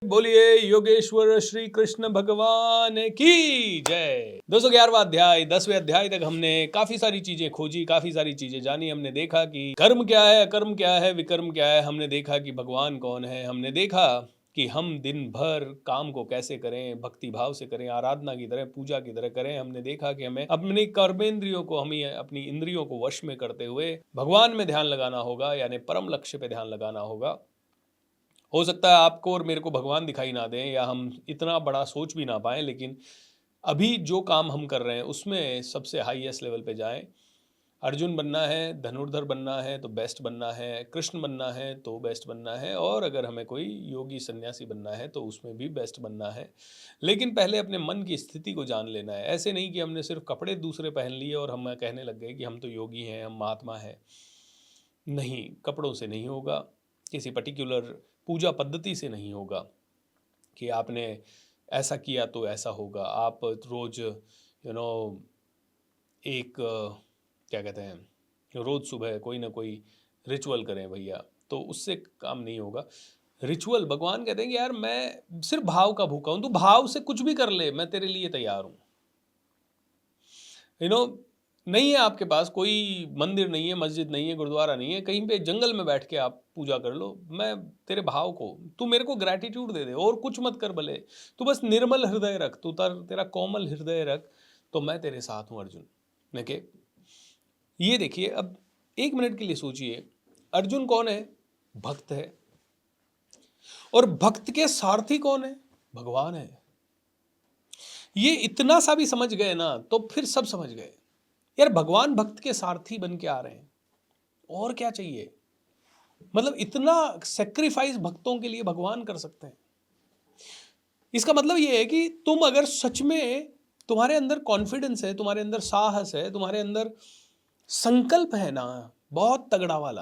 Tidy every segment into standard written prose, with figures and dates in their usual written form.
बोलिए योगेश्वर श्री कृष्ण भगवान की जय। 211वां अध्याय 10वें अध्याय तक हमने काफी सारी चीजें खोजी, काफी सारी चीजें जानी। हमने देखा कि कर्म क्या है, अकर्म क्या है, विकर्म क्या है। हमने देखा कि भगवान कौन है। हमने देखा कि हम दिन भर काम को कैसे करें, भक्ति भाव से करें, आराधना की तरह, पूजा की तरह करें। हमने देखा कि हमें अपनी कर्मेंद्रियों को, हमें अपनी इंद्रियों को वश में करते हुए भगवान में ध्यान लगाना होगा, यानी परम लक्ष्य पे ध्यान लगाना होगा। हो सकता है आपको और मेरे को भगवान दिखाई ना दें, या हम इतना बड़ा सोच भी ना पाएं, लेकिन अभी जो काम हम कर रहे हैं उसमें सबसे हाईएस्ट लेवल पे जाएं। अर्जुन बनना है, धनुर्धर बनना है तो बेस्ट बनना है, कृष्ण बनना है तो बेस्ट बनना है, और अगर हमें कोई योगी सन्यासी बनना है तो उसमें भी बेस्ट बनना है। लेकिन पहले अपने मन की स्थिति को जान लेना है। ऐसे नहीं कि हमने सिर्फ कपड़े दूसरे पहन लिए और हम कहने लग गए कि हम तो योगी हैं, हम महात्मा हैं। नहीं, कपड़ों से नहीं होगा, किसी पर्टिकुलर पूजा पद्धति से नहीं होगा कि आपने ऐसा किया तो ऐसा होगा। आप रोज एक क्या कहते हैं, रोज सुबह कोई ना कोई रिचुअल करें भैया, तो उससे काम नहीं होगा। रिचुअल, भगवान कहते हैं कि यार मैं सिर्फ भाव का भूखा हूं, तू भाव से कुछ भी कर ले, मैं तेरे लिए तैयार हूं। यू नो नहीं है आपके पास कोई मंदिर, नहीं है मस्जिद, नहीं है गुरुद्वारा, नहीं है, कहीं पे जंगल में बैठ के आप पूजा कर लो, मैं तेरे भाव को, तू मेरे को ग्रैटिट्यूड दे दे और कुछ मत कर, भले तू बस निर्मल हृदय रख, तू तेरा कोमल हृदय रख, तो मैं तेरे साथ हूं अर्जुन। ओके, ये देखिए, अब 1 मिनट के लिए सोचिए, अर्जुन कौन है? भक्त है। और भक्त के सारथी कौन है? भगवान है। ये इतना सा भी समझ गए ना तो फिर सब समझ गए। यार भगवान भक्त के सारथी बन के आ रहे हैं, और क्या चाहिए? मतलब इतना सेक्रीफाइस भक्तों के लिए भगवान कर सकते हैं। इसका मतलब ये है कि तुम अगर सच में, तुम्हारे अंदर कॉन्फिडेंस है, तुम्हारे अंदर साहस है, तुम्हारे अंदर संकल्प है ना बहुत तगड़ा वाला,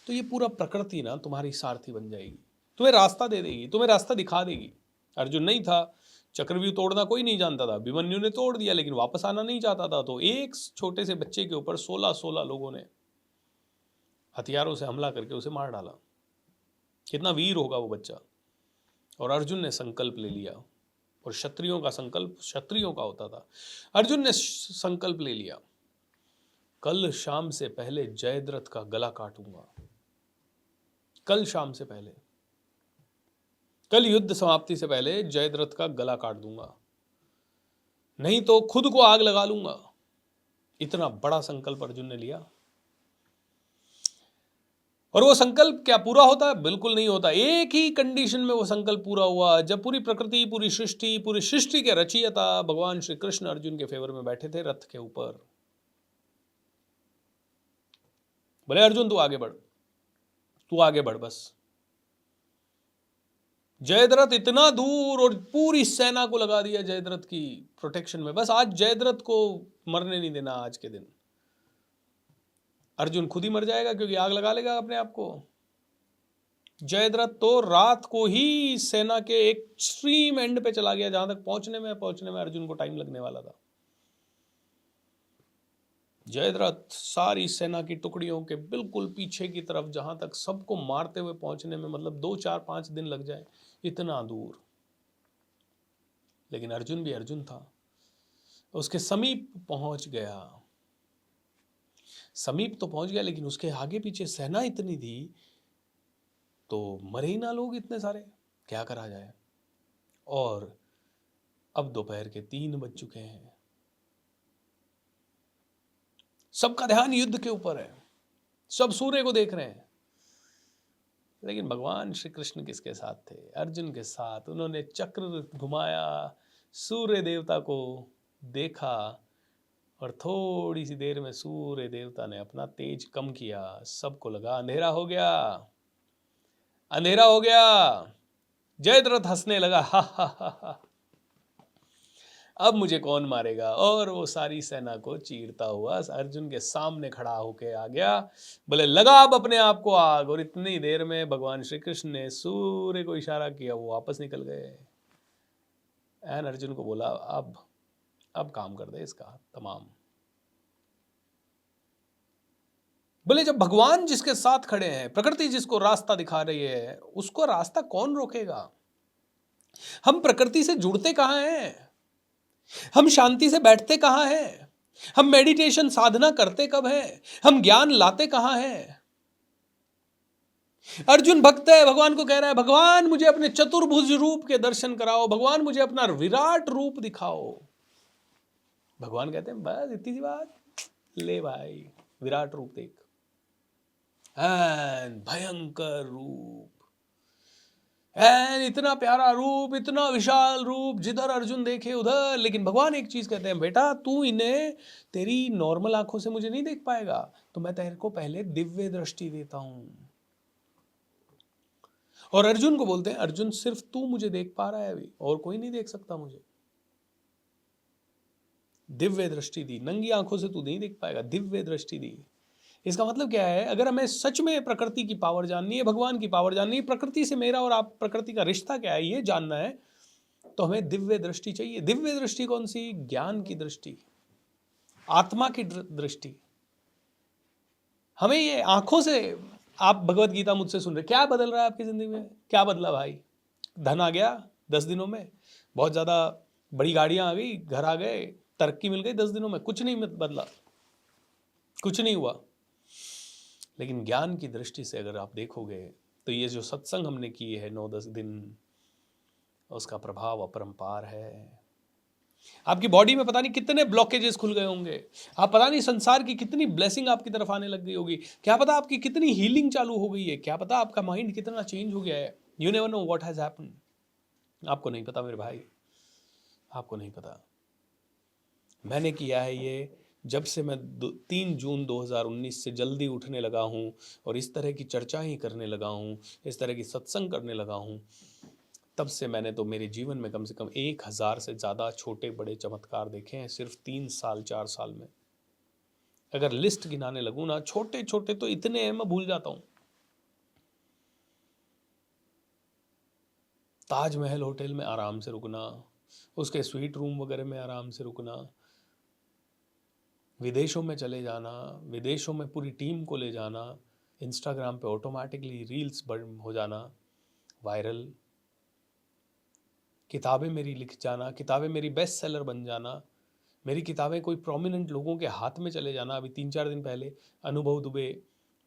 तो ये पूरा प्रकृति ना तुम्हारी सारथी बन जाएगी, तुम्हें रास्ता दे देगी, तुम्हें रास्ता दिखा देगी। अर्जुन नहीं था, चक्रव्यूह तोड़ना कोई नहीं जानता था, अभिमन्यु ने तोड़ दिया लेकिन वापस आना नहीं चाहता था, तो एक छोटे से बच्चे के ऊपर 16 लोगों ने हथियारों से हमला करके उसे मार डाला। कितना वीर होगा वो बच्चा। और अर्जुन ने संकल्प ले लिया, और क्षत्रियों का संकल्प क्षत्रियों का होता था। अर्जुन ने संकल्प ले लिया, कल शाम से पहले जयद्रथ का गला काटूंगा। कल शाम से पहले, कल युद्ध समाप्ति से पहले जयद्रथ का गला काट दूंगा, नहीं तो खुद को आग लगा लूंगा। इतना बड़ा संकल्प अर्जुन ने लिया। और वो संकल्प क्या पूरा होता है? बिल्कुल नहीं होता। एक ही कंडीशन में वो संकल्प पूरा हुआ, जब पूरी प्रकृति, पूरी सृष्टि के रचयिता भगवान श्री कृष्ण अर्जुन के फेवर में बैठे थे रथ के ऊपर। बोले अर्जुन तू आगे बढ़, तू आगे बढ़ बस। जयद्रथ इतना दूर, और पूरी सेना को लगा दिया जयद्रथ की प्रोटेक्शन में। बस आज जयद्रथ को मरने नहीं देना। आज के दिन अर्जुन खुद ही मर जाएगा, क्योंकि आग लगा लेगा अपने आप को। जयद्रथ तो रात को ही सेना के एक एक्सट्रीम एंड पे चला गया, जहां तक पहुंचने में अर्जुन को टाइम लगने वाला था। जयद्रथ सारी सेना की टुकड़ियों के बिल्कुल पीछे की तरफ, जहां तक सबको मारते हुए पहुंचने में मतलब 2 4 5 दिन लग जाए, इतना दूर। लेकिन अर्जुन भी अर्जुन था, उसके समीप पहुंच गया। समीप तो पहुंच गया, लेकिन उसके आगे पीछे सेना इतनी थी तो मरे ही ना लोग इतने सारे, क्या करा जाए। और अब दोपहर के 3 बज चुके हैं, सबका ध्यान युद्ध के ऊपर है, सब सूर्य को देख रहे हैं। लेकिन भगवान श्री कृष्ण किसके साथ थे? अर्जुन के साथ। उन्होंने चक्र घुमाया, सूर्य देवता को देखा, और थोड़ी सी देर में सूर्य देवता ने अपना तेज कम किया। सबको लगा अंधेरा हो गया, अंधेरा हो गया। जयद्रथ हंसने लगा, हा हा हा हा, अब मुझे कौन मारेगा। और वो सारी सेना को चीरता हुआ अर्जुन के सामने खड़ा होके आ गया। बोले लगा अब अपने आप को आग। और इतनी देर में भगवान श्री कृष्ण ने सूर्य को इशारा किया, वो वापस निकल गए। एन अर्जुन को बोला अब काम कर दे इसका तमाम। बोले जब भगवान जिसके साथ खड़े हैं, प्रकृति जिसको रास्ता दिखा रही है, उसको रास्ता कौन रोकेगा? हम प्रकृति से जुड़ते कहाँ हैं? हम शांति से बैठते कहाँ हैं? हम मेडिटेशन साधना करते कब हैं? हम ज्ञान लाते कहाँ हैं? अर्जुन भक्त है, भगवान को कह रहा है, भगवान मुझे अपने चतुर्भुज रूप के दर्शन कराओ, भगवान मुझे अपना विराट रूप दिखाओ। भगवान कहते हैं बस इतनी सी बात, ले भाई विराट रूप देख, भयंकर रूप, इतना प्यारा रूप, इतना विशाल रूप, जिधर अर्जुन देखे उधर। लेकिन भगवान एक चीज कहते हैं, बेटा तू इन्हें तेरी नॉर्मल आंखों से मुझे नहीं देख पाएगा, तो मैं तेरे को पहले दिव्य दृष्टि देता हूं। और अर्जुन को बोलते हैं, अर्जुन सिर्फ तू मुझे देख पा रहा है अभी, और कोई नहीं देख सकता मुझे। दिव्य दृष्टि दी, नंगी आंखों से तू नहीं देख पाएगा, दिव्य दृष्टि दी। इसका मतलब क्या है? अगर हमें सच में प्रकृति की पावर जाननी है, भगवान की पावर जाननी है, प्रकृति से मेरा और आप प्रकृति का रिश्ता क्या है ये जानना है, तो हमें दिव्य दृष्टि चाहिए। दिव्य दृष्टि कौन सी? ज्ञान की दृष्टि, आत्मा की दृष्टि। हमें ये आंखों से, आप भगवत गीता मुझसे सुन रहे, क्या बदल रहा है आपकी जिंदगी में? क्या बदला भाई? धन आ गया 10 दिनों में, बहुत ज्यादा बड़ी गाड़ियां आ गई, घर आ गए, तरक्की मिल गई 10 दिनों में? कुछ नहीं बदला, कुछ नहीं हुआ। लेकिन ज्ञान की दृष्टि से अगर आप देखोगे तो ये जो सत्संग हमने किए हैं 9-10 दिन, उसका प्रभाव अपरंपार है। आपकी बॉडी में पता नहीं कितने ब्लॉकेजेस खुल गए होंगे, आप पता नहीं संसार की कितनी ब्लेसिंग आपकी तरफ आने लग गई होगी, क्या पता आपकी कितनी हीलिंग चालू हो गई है, क्या पता आपका माइंड कितना चेंज हो गया है। You never know what has happened. आपको नहीं पता मेरे भाई, आपको नहीं पता। मैंने किया है ये, जब से मैं 3 जून 2019 से जल्दी उठने लगा हूँ और इस तरह की चर्चा ही करने लगा हूँ, इस तरह की सत्संग करने लगा हूँ, तब से मैंने तो मेरे जीवन में कम से कम 1000 से ज़्यादा छोटे बड़े चमत्कार देखे हैं सिर्फ 3 साल 4 साल में। अगर लिस्ट गिनाने लगूँ ना, छोटे छोटे तो इतने हैं मैं भूल जाता हूँ। ताजमहल होटल में आराम से रुकना, उसके स्वीट रूम वगैरह में आराम से रुकना, विदेशों में चले जाना, विदेशों में पूरी टीम को ले जाना, इंस्टाग्राम पे ऑटोमेटिकली रील्स हो जाना वायरल, किताबें मेरी लिख जाना, किताबें मेरी बेस्ट सेलर बन जाना, मेरी किताबें कोई प्रोमिनेंट लोगों के हाथ में चले जाना। अभी 3-4 दिन पहले अनुभव दुबे,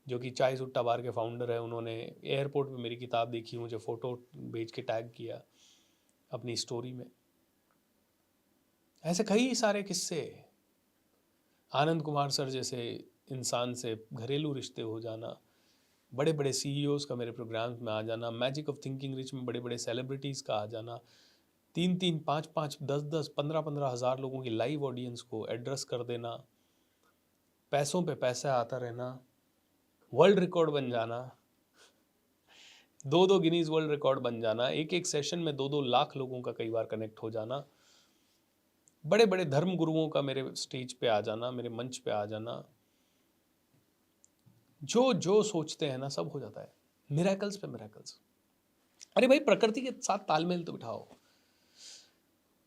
जो कि चाय सुट्टा बार के फाउंडर है, उन्होंने एयरपोर्ट पे मेरी किताब देखी, मुझे फ़ोटो भेज के टैग किया अपनी स्टोरी में। ऐसे कई सारे किस्से। आनंद कुमार सर जैसे इंसान से घरेलू रिश्ते हो जाना, बड़े बड़े CEOs का मेरे प्रोग्राम्स में आ जाना, मैजिक ऑफ थिंकिंग रिच में बड़े बड़े सेलिब्रिटीज़ का आ जाना, 3-3, 5-5, 10-10, 15-15 हज़ार लोगों की लाइव ऑडियंस को एड्रेस कर देना, पैसों पे पैसा आता रहना, वर्ल्ड रिकॉर्ड बन जाना, 2-2 गिनीज वर्ल्ड रिकॉर्ड बन जाना, एक सेशन में 2-2 लाख लोगों का कई बार कनेक्ट हो जाना, बड़े बड़े धर्म गुरुओं का मेरे स्टेज पे आ जाना, मेरे मंच पे आ जाना। जो जो सोचते हैं ना सब हो जाता है। मिरेकल्स पे मिरेकल्स। अरे भाई प्रकृति के साथ तालमेल तो बिठाओ।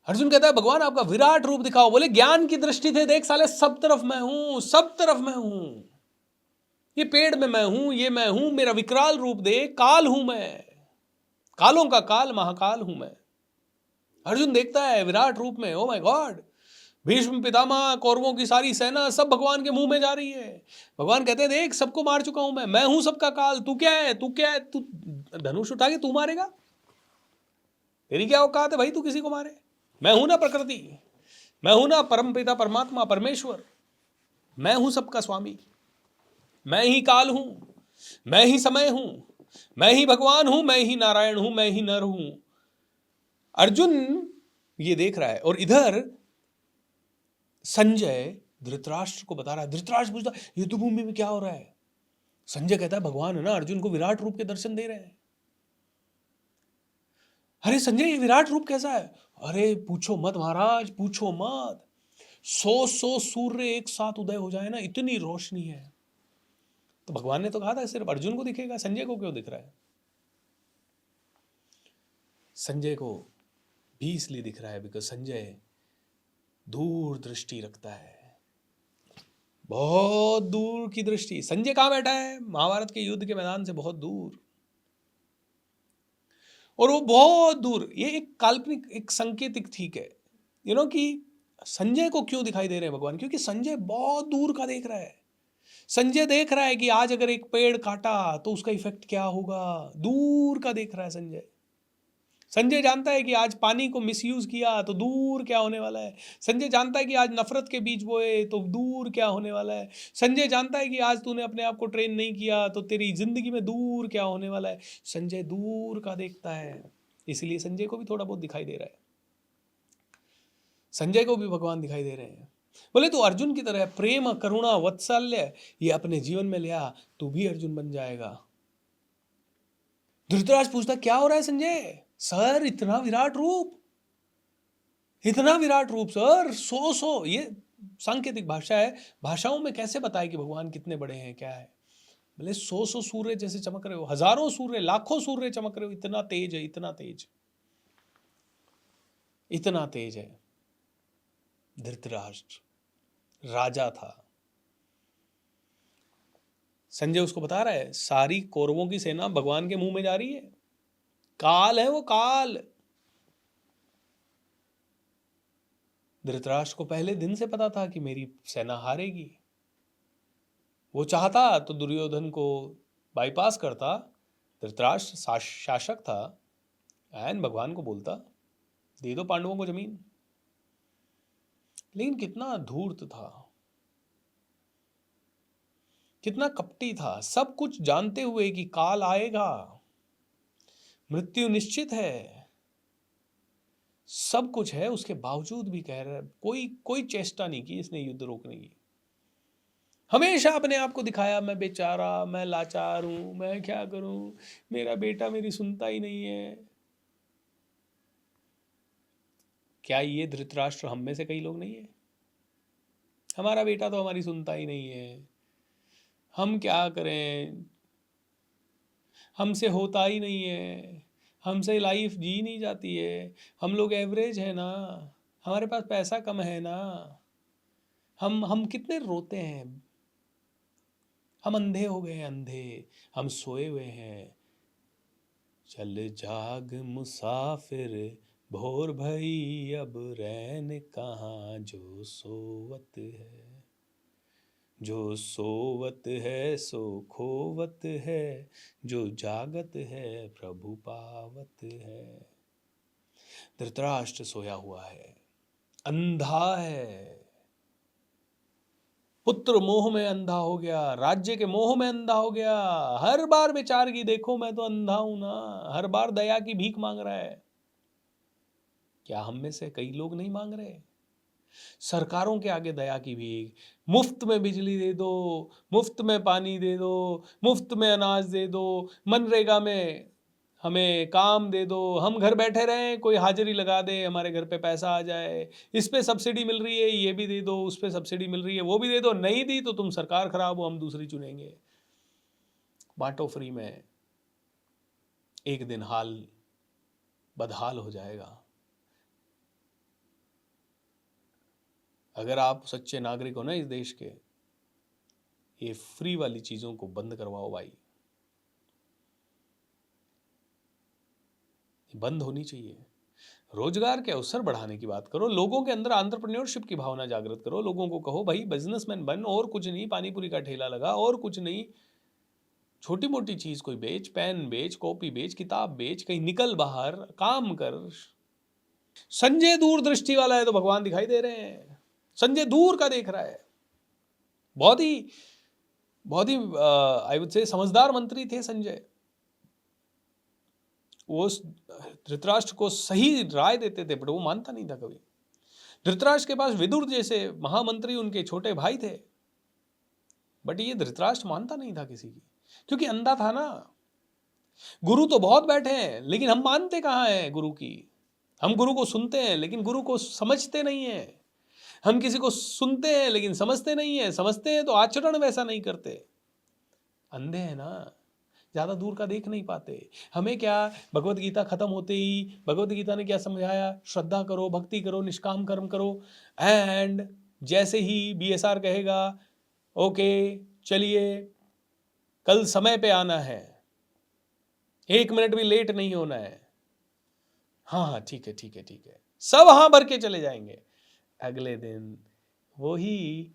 अर्जुन कहता है भगवान आपका विराट रूप दिखाओ। बोले ज्ञान की दृष्टि से देख साले, सब तरफ मैं हूं, सब तरफ मैं हूं, ये पेड़ में मैं हूं, ये मैं हूं, मेरा विकराल रूप दे, काल हूं मैं, कालों का काल, महाकाल हूं मैं। अर्जुन देखता है विराट रूप में, oh my God, Bhishma Pitamah, कौरवों की सारी सेना सब भगवान के मुंह में जा रही है। भगवान कहते हैं देख सबको मार चुका हूं मैं हूं सबका काल, तू क्या है, तू क्या है, तू धनुष उठा के तू मारेगा, तेरी क्या औकात है भाई तू किसी को मारे? मैं हूं ना प्रकृति, मैं हूं ना परम पिता परमात्मा परमेश्वर, मैं हूं सबका स्वामी, मैं ही काल हूं, मैं ही समय हूं, मैं ही भगवान हूं, मैं ही नारायण हूं, मैं ही नर हूं। अर्जुन ये देख रहा है और इधर संजय धृतराष्ट्र को बता रहा है। धृतराष्ट्र पूछता युद्ध भूमि में क्या हो रहा है? संजय कहता है भगवान है ना, अर्जुन को विराट रूप के दर्शन दे रहे हैं। अरे संजय ये विराट रूप कैसा है? अरे पूछो मत महाराज, पूछो मत, 100 सूर्य एक साथ उदय हो जाए ना, इतनी रोशनी है। तो भगवान ने तो कहा था सिर्फ अर्जुन को दिखेगा, संजय को क्यों दिख रहा है? संजय को भी इसलिए दिख रहा है बिकॉज संजय दूर दृष्टि रखता है, बहुत दूर की दृष्टि। संजय कहां बैठा है? महाभारत के युद्ध के मैदान से बहुत दूर। और वो बहुत दूर, ये एक काल्पनिक, एक सांकेतिक ठीक है, कि संजय को क्यों दिखाई दे रहे हैं भगवान, क्योंकि संजय बहुत दूर का देख रहा है। संजय देख रहा है कि आज अगर एक पेड़ काटा तो उसका इफेक्ट क्या होगा, दूर का देख रहा है संजय। संजय जानता है कि आज पानी को मिसयूज किया तो दूर क्या होने वाला है। संजय जानता है कि आज नफरत के बीज बोए तो दूर क्या होने वाला है। संजय जानता है कि आज तूने अपने आप को ट्रेन नहीं किया तो तेरी जिंदगी में दूर क्या होने वाला है। संजय दूर का देखता है, इसलिए संजय को भी थोड़ा बहुत दिखाई दे रहा है। संजय को भी भगवान दिखाई दे रहे हैं। बोले तो अर्जुन की तरह प्रेम, करुणा, वात्सल्य ये अपने जीवन में लिया, तू भी अर्जुन बन जाएगा। धृतराष्ट्र पूछता क्या हो रहा है संजय? सर इतना विराट रूप, इतना विराट रूप सर, सो ये सांकेतिक भाषा है, भाषाओं में कैसे बताए कि भगवान कितने बड़े हैं, क्या है। बोले 100 सूर्य जैसे चमक रहे हो, हजारों सूर्य, लाखों सूर्य चमक रहे हो, इतना तेज है, इतना तेज, इतना तेज है। धृतराष्ट्र राजा था। संजय उसको बता रहा है सारी कौरवों की सेना भगवान के मुंह में जा रही है, काल है वो, काल। धृतराष्ट्र को पहले दिन से पता था कि मेरी सेना हारेगी। वो चाहता तो दुर्योधन को बाईपास करता। धृतराष्ट्र शासक था, एंड भगवान को बोलता दे दो पांडवों को जमीन। लेकिन कितना धूर्त था, कितना कपटी था, सब कुछ जानते हुए कि काल आएगा, मृत्यु निश्चित है, सब कुछ है, उसके बावजूद भी कह रहा है, कोई चेष्टा नहीं की इसने युद्ध रोकने की। हमेशा अपने आप को दिखाया, मैं बेचारा, मैं लाचार हूं, मैं क्या करूं, मेरा बेटा मेरी सुनता ही नहीं है। क्या ये धृतराष्ट्र हम में से कई लोग नहीं है? हमारा बेटा तो हमारी सुनता ही नहीं है, हम क्या करें, हमसे होता ही नहीं है, हमसे लाइफ जी नहीं जाती है, हम लोग एवरेज है ना, हमारे पास पैसा कम है ना, हम कितने रोते हैं, हम अंधे हो गए हैं, अंधे, हम सोए हुए हैं। चल जाग मुसाफिर भोर भई, अब रैन कहाँ, जो सोवत है, जो सोवत है सो खोवत है, जो जागत है प्रभु पावत है। धृतराष्ट्र सोया हुआ है, अंधा है, पुत्र मोह में अंधा हो गया, राज्य के मोह में अंधा हो गया, हर बार विचार की देखो मैं तो अंधा हूं ना, हर बार दया की भीख मांग रहा है। क्या हम में से कई लोग नहीं मांग रहे? सरकारों के आगे दया की भीख, मुफ्त में बिजली दे दो, मुफ्त में पानी दे दो, मुफ्त में अनाज दे दो, मनरेगा में हमें काम दे दो, हम घर बैठे रहें, कोई हाजिरी लगा दे, हमारे घर पे पैसा आ जाए, इस पे सब्सिडी मिल रही है ये भी दे दो, उस पे सब्सिडी मिल रही है वो भी दे दो, नहीं दी तो तुम सरकार खराब हो, हम दूसरी चुनेंगे। बांटो फ्री में, एक दिन हाल बदहाल हो जाएगा। अगर आप सच्चे नागरिक हो ना इस देश के, ये फ्री वाली चीजों को बंद करवाओ भाई, बंद होनी चाहिए। रोजगार के अवसर बढ़ाने की बात करो, लोगों के अंदर एंटरप्रेन्योरशिप की भावना जागृत करो, लोगों को कहो भाई बिजनेसमैन बन, और कुछ नहीं, पानी पूरी का ठेला लगा, और कुछ नहीं, छोटी मोटी चीज कोई बेच, पेन बेच, कॉपी बेच, किताब बेच, कहीं निकल बाहर काम कर। संजय दूरदृष्टि वाला है तो भगवान दिखाई दे रहे हैं, संजय दूर का देख रहा है। बहुत ही आई वुड से समझदार मंत्री थे संजय। वो धृतराष्ट्र को सही राय देते थे, बट वो मानता नहीं था कभी। धृतराष्ट्र के पास विदुर जैसे महामंत्री उनके छोटे भाई थे, बट ये धृतराष्ट्र मानता नहीं था किसी की, क्योंकि अंधा था ना। गुरु तो बहुत बैठे हैं, लेकिन हम मानते कहाँ हैं गुरु की। हम गुरु को सुनते हैं लेकिन गुरु को समझते नहीं है। हम किसी को सुनते हैं लेकिन समझते नहीं है, समझते हैं तो आचरण वैसा नहीं करते। अंधे हैं ना, ज्यादा दूर का देख नहीं पाते। हमें क्या, भगवत गीता खत्म होते ही भगवत गीता ने क्या समझाया, श्रद्धा करो, भक्ति करो, निष्काम कर्म करो, एंड जैसे ही BSR कहेगा ओके चलिए कल समय पे आना है, 1 मिनट भी लेट नहीं होना है, हाँ हाँ ठीक है ठीक है ठीक है, सब हाँ भर के चले जाएंगे। अगले दिन वही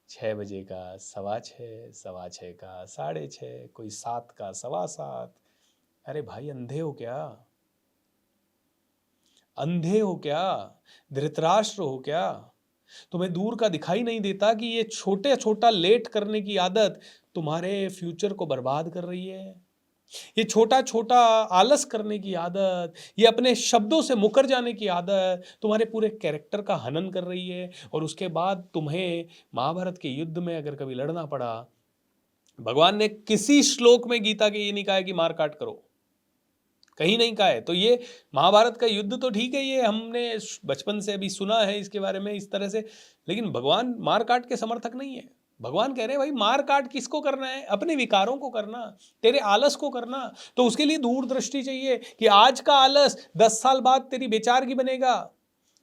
6 बजे का 6:15, 6:15 का 6:30, कोई 7 का 7:15। अरे भाई अंधे हो क्या? अंधे हो क्या? धृतराष्ट्र हो क्या? तुम्हें दूर का दिखाई नहीं देता कि ये छोटे छोटा लेट करने की आदत तुम्हारे फ्यूचर को बर्बाद कर रही है? ये छोटा छोटा आलस करने की आदत, ये अपने शब्दों से मुकर जाने की आदत तुम्हारे पूरे कैरेक्टर का हनन कर रही है। और उसके बाद तुम्हें महाभारत के युद्ध में अगर कभी लड़ना पड़ा, भगवान ने किसी श्लोक में गीता के ये नहीं कहा है कि मार काट करो, कहीं नहीं कहा है। तो ये महाभारत का युद्ध तो ठीक है, ये हमने बचपन से अभी सुना है इसके बारे में इस तरह से, लेकिन भगवान मार काट के समर्थक नहीं है। भगवान कह रहे हैं भाई मार काट किसको करना है? अपने विकारों को करना, तेरे आलस को करना। तो उसके लिए दूरदृष्टि चाहिए कि आज का आलस 10 साल बाद तेरी बेचारगी बनेगा।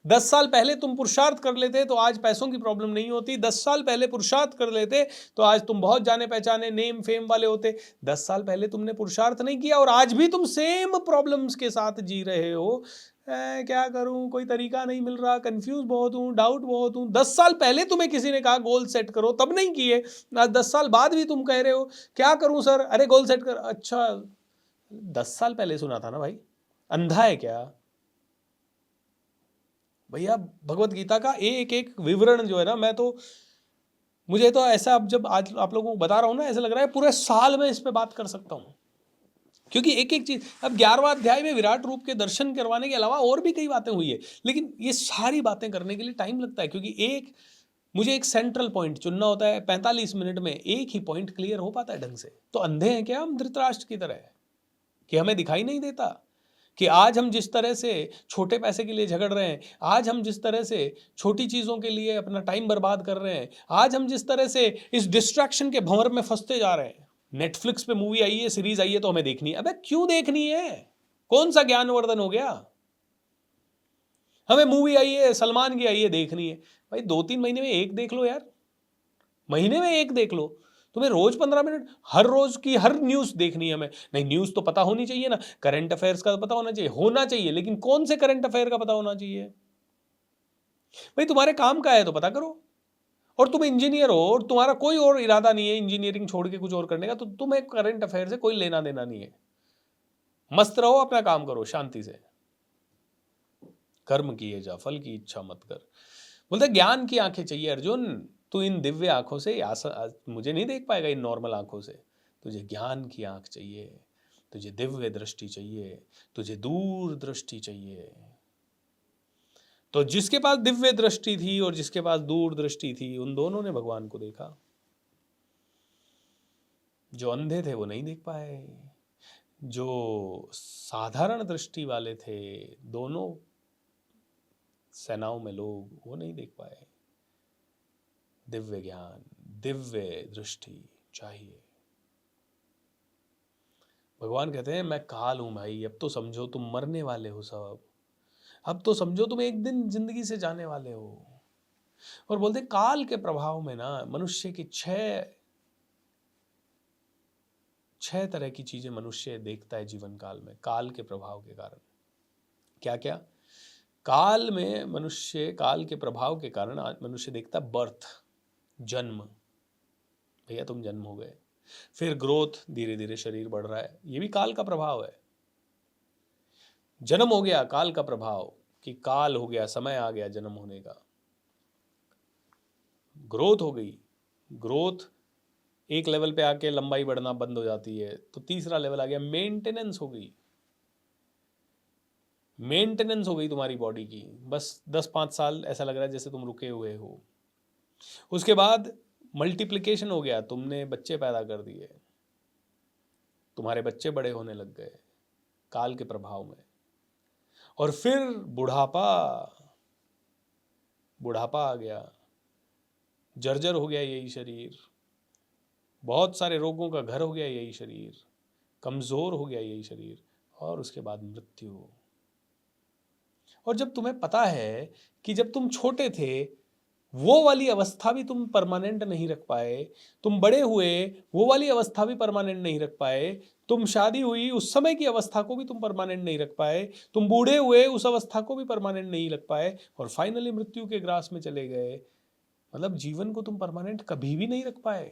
10 साल पहले तुम पुरुषार्थ कर लेते तो आज पैसों की प्रॉब्लम नहीं होती। 10 साल पहले पुरुषार्थ कर लेते तो आज तुम बहुत जाने पहचाने नेम फेम वाले होते। 10 साल पहले तुमने पुरुषार्थ नहीं किया और आज भी तुम सेम प्रॉब्लम्स के साथ जी रहे हो। क्या करूं, कोई तरीका नहीं मिल रहा, कंफ्यूज बहुत हूं, डाउट बहुत हूं। 10 साल पहले तुम्हें किसी ने कहा गोल सेट करो, तब नहीं किए। आज 10 साल बाद भी तुम कह रहे हो क्या करूं सर, अरे गोल सेट कर। अच्छा 10 साल पहले सुना था ना भाई, अंधा है क्या भैया? भगवत गीता का एक एक विवरण जो है ना, मैं तो, मुझे तो ऐसा, अब जब आज आप लोगों को बता रहा हूं ना, ऐसा लग रहा है पूरे साल में इस पे बात कर सकता हूं। क्योंकि एक एक चीज, अब 11वां अध्याय में विराट रूप के दर्शन करवाने के अलावा और भी कई बातें हुई है, लेकिन ये सारी बातें करने के लिए टाइम लगता है। क्योंकि मुझे एक सेंट्रल पॉइंट चुनना होता है। 45 मिनट में एक ही पॉइंट क्लियर हो पाता है ढंग से। तो अंधे हैं क्या हम धृतराष्ट्र की तरह, कि हमें दिखाई नहीं देता कि आज हम जिस तरह से छोटे पैसे के लिए झगड़ रहे हैं, आज हम जिस तरह से छोटी चीज़ों के लिए अपना टाइम बर्बाद कर रहे हैं, आज हम जिस तरह से इस डिस्ट्रैक्शन के भंवर में फंसते जा रहे हैं। नेटफ्लिक्स पे मूवी आई है, सीरीज आई है, तो हमें देखनी है। अबे क्यों देखनी है? कौन सा ज्ञानवर्धन हो गया? हमें मूवी आई है, सलमान की आई है, देखनी है। भाई 2-3 महीने में एक देख लो यार, महीने में एक देख लो। तुम्हें रोज 15 मिनट हर रोज की हर न्यूज देखनी है? हमें नहीं, न्यूज तो पता होनी चाहिए ना, करंट अफेयर्स का पता होना चाहिए, लेकिन कौन से करंट अफेयर का पता होना चाहिए? भाई तुम्हारे काम का है तो पता करो। और तुम इंजीनियर हो और तुम्हारा कोई और इरादा नहीं है इंजीनियरिंग छोड़ के कुछ और करने का, तो तुम्हें करंट अफेयर से कोई लेना देना नहीं है। मस्त रहो, अपना काम करो शांति से। कर्म किए जा, फल की इच्छा मत कर। बोलते ज्ञान की आंखें चाहिए अर्जुन। तू इन दिव्य आंखों से मुझे नहीं देख पाएगा, इन नॉर्मल आंखों से। तुझे ज्ञान की आंख चाहिए, तुझे दिव्य दृष्टि चाहिए, तुझे दूर दृष्टि चाहिए। तो जिसके पास दिव्य दृष्टि थी और जिसके पास दूर दृष्टि थी, उन दोनों ने भगवान को देखा। जो अंधे थे वो नहीं देख पाए, जो साधारण दृष्टि वाले थे, दोनों सेनाओं में लोग, वो नहीं देख पाए। दिव्य ज्ञान, दिव्य दृष्टि चाहिए। भगवान कहते हैं मैं काल हूं भाई, अब तो समझो तुम मरने वाले हो सब। अब तो समझो तुम एक दिन जिंदगी से जाने वाले हो। और बोलते काल के प्रभाव में ना मनुष्य की छह तरह की चीजें मनुष्य देखता है जीवन काल में, काल के प्रभाव के कारण। क्या क्या? काल में मनुष्य, काल के प्रभाव के कारण मनुष्य देखता बर्थ, जन्म, भैया तुम जन्म हो गए। फिर ग्रोथ, धीरे धीरे शरीर बढ़ रहा है, ये भी काल का प्रभाव है। जन्म हो गया, काल का प्रभाव, कि काल हो गया, समय आ गया जन्म होने का। ग्रोथ हो गई, ग्रोथ एक लेवल पे आके लंबाई बढ़ना बंद हो जाती है, तो तीसरा लेवल आ गया मेंटेनेंस हो गई। मेंटेनेंस हो गई तुम्हारी बॉडी की, बस 10-5 साल ऐसा लग रहा है जैसे तुम रुके हुए हो। उसके बाद मल्टीप्लिकेशन हो गया, तुमने बच्चे पैदा कर दिए, तुम्हारे बच्चे बड़े होने लग गए काल के प्रभाव में। और फिर बुढ़ापा, बुढ़ापा आ गया, जर्जर हो गया यही शरीर, बहुत सारे रोगों का घर हो गया यही शरीर, कमजोर हो गया यही शरीर, और उसके बाद मृत्यु। और जब तुम्हें पता है कि जब तुम छोटे थे वो वाली अवस्था भी तुम परमानेंट नहीं रख पाए। तुम बड़े हुए, वो वाली अवस्था भी परमानेंट नहीं रख पाए। तुम शादी हुई, उस समय की अवस्था को भी तुम परमानेंट नहीं रख पाए। तुम बूढ़े हुए, उस अवस्था को भी परमानेंट नहीं रख पाए, और फाइनली मृत्यु के ग्रास में चले गए। मतलब जीवन को तुम परमानेंट कभी भी नहीं रख पाए,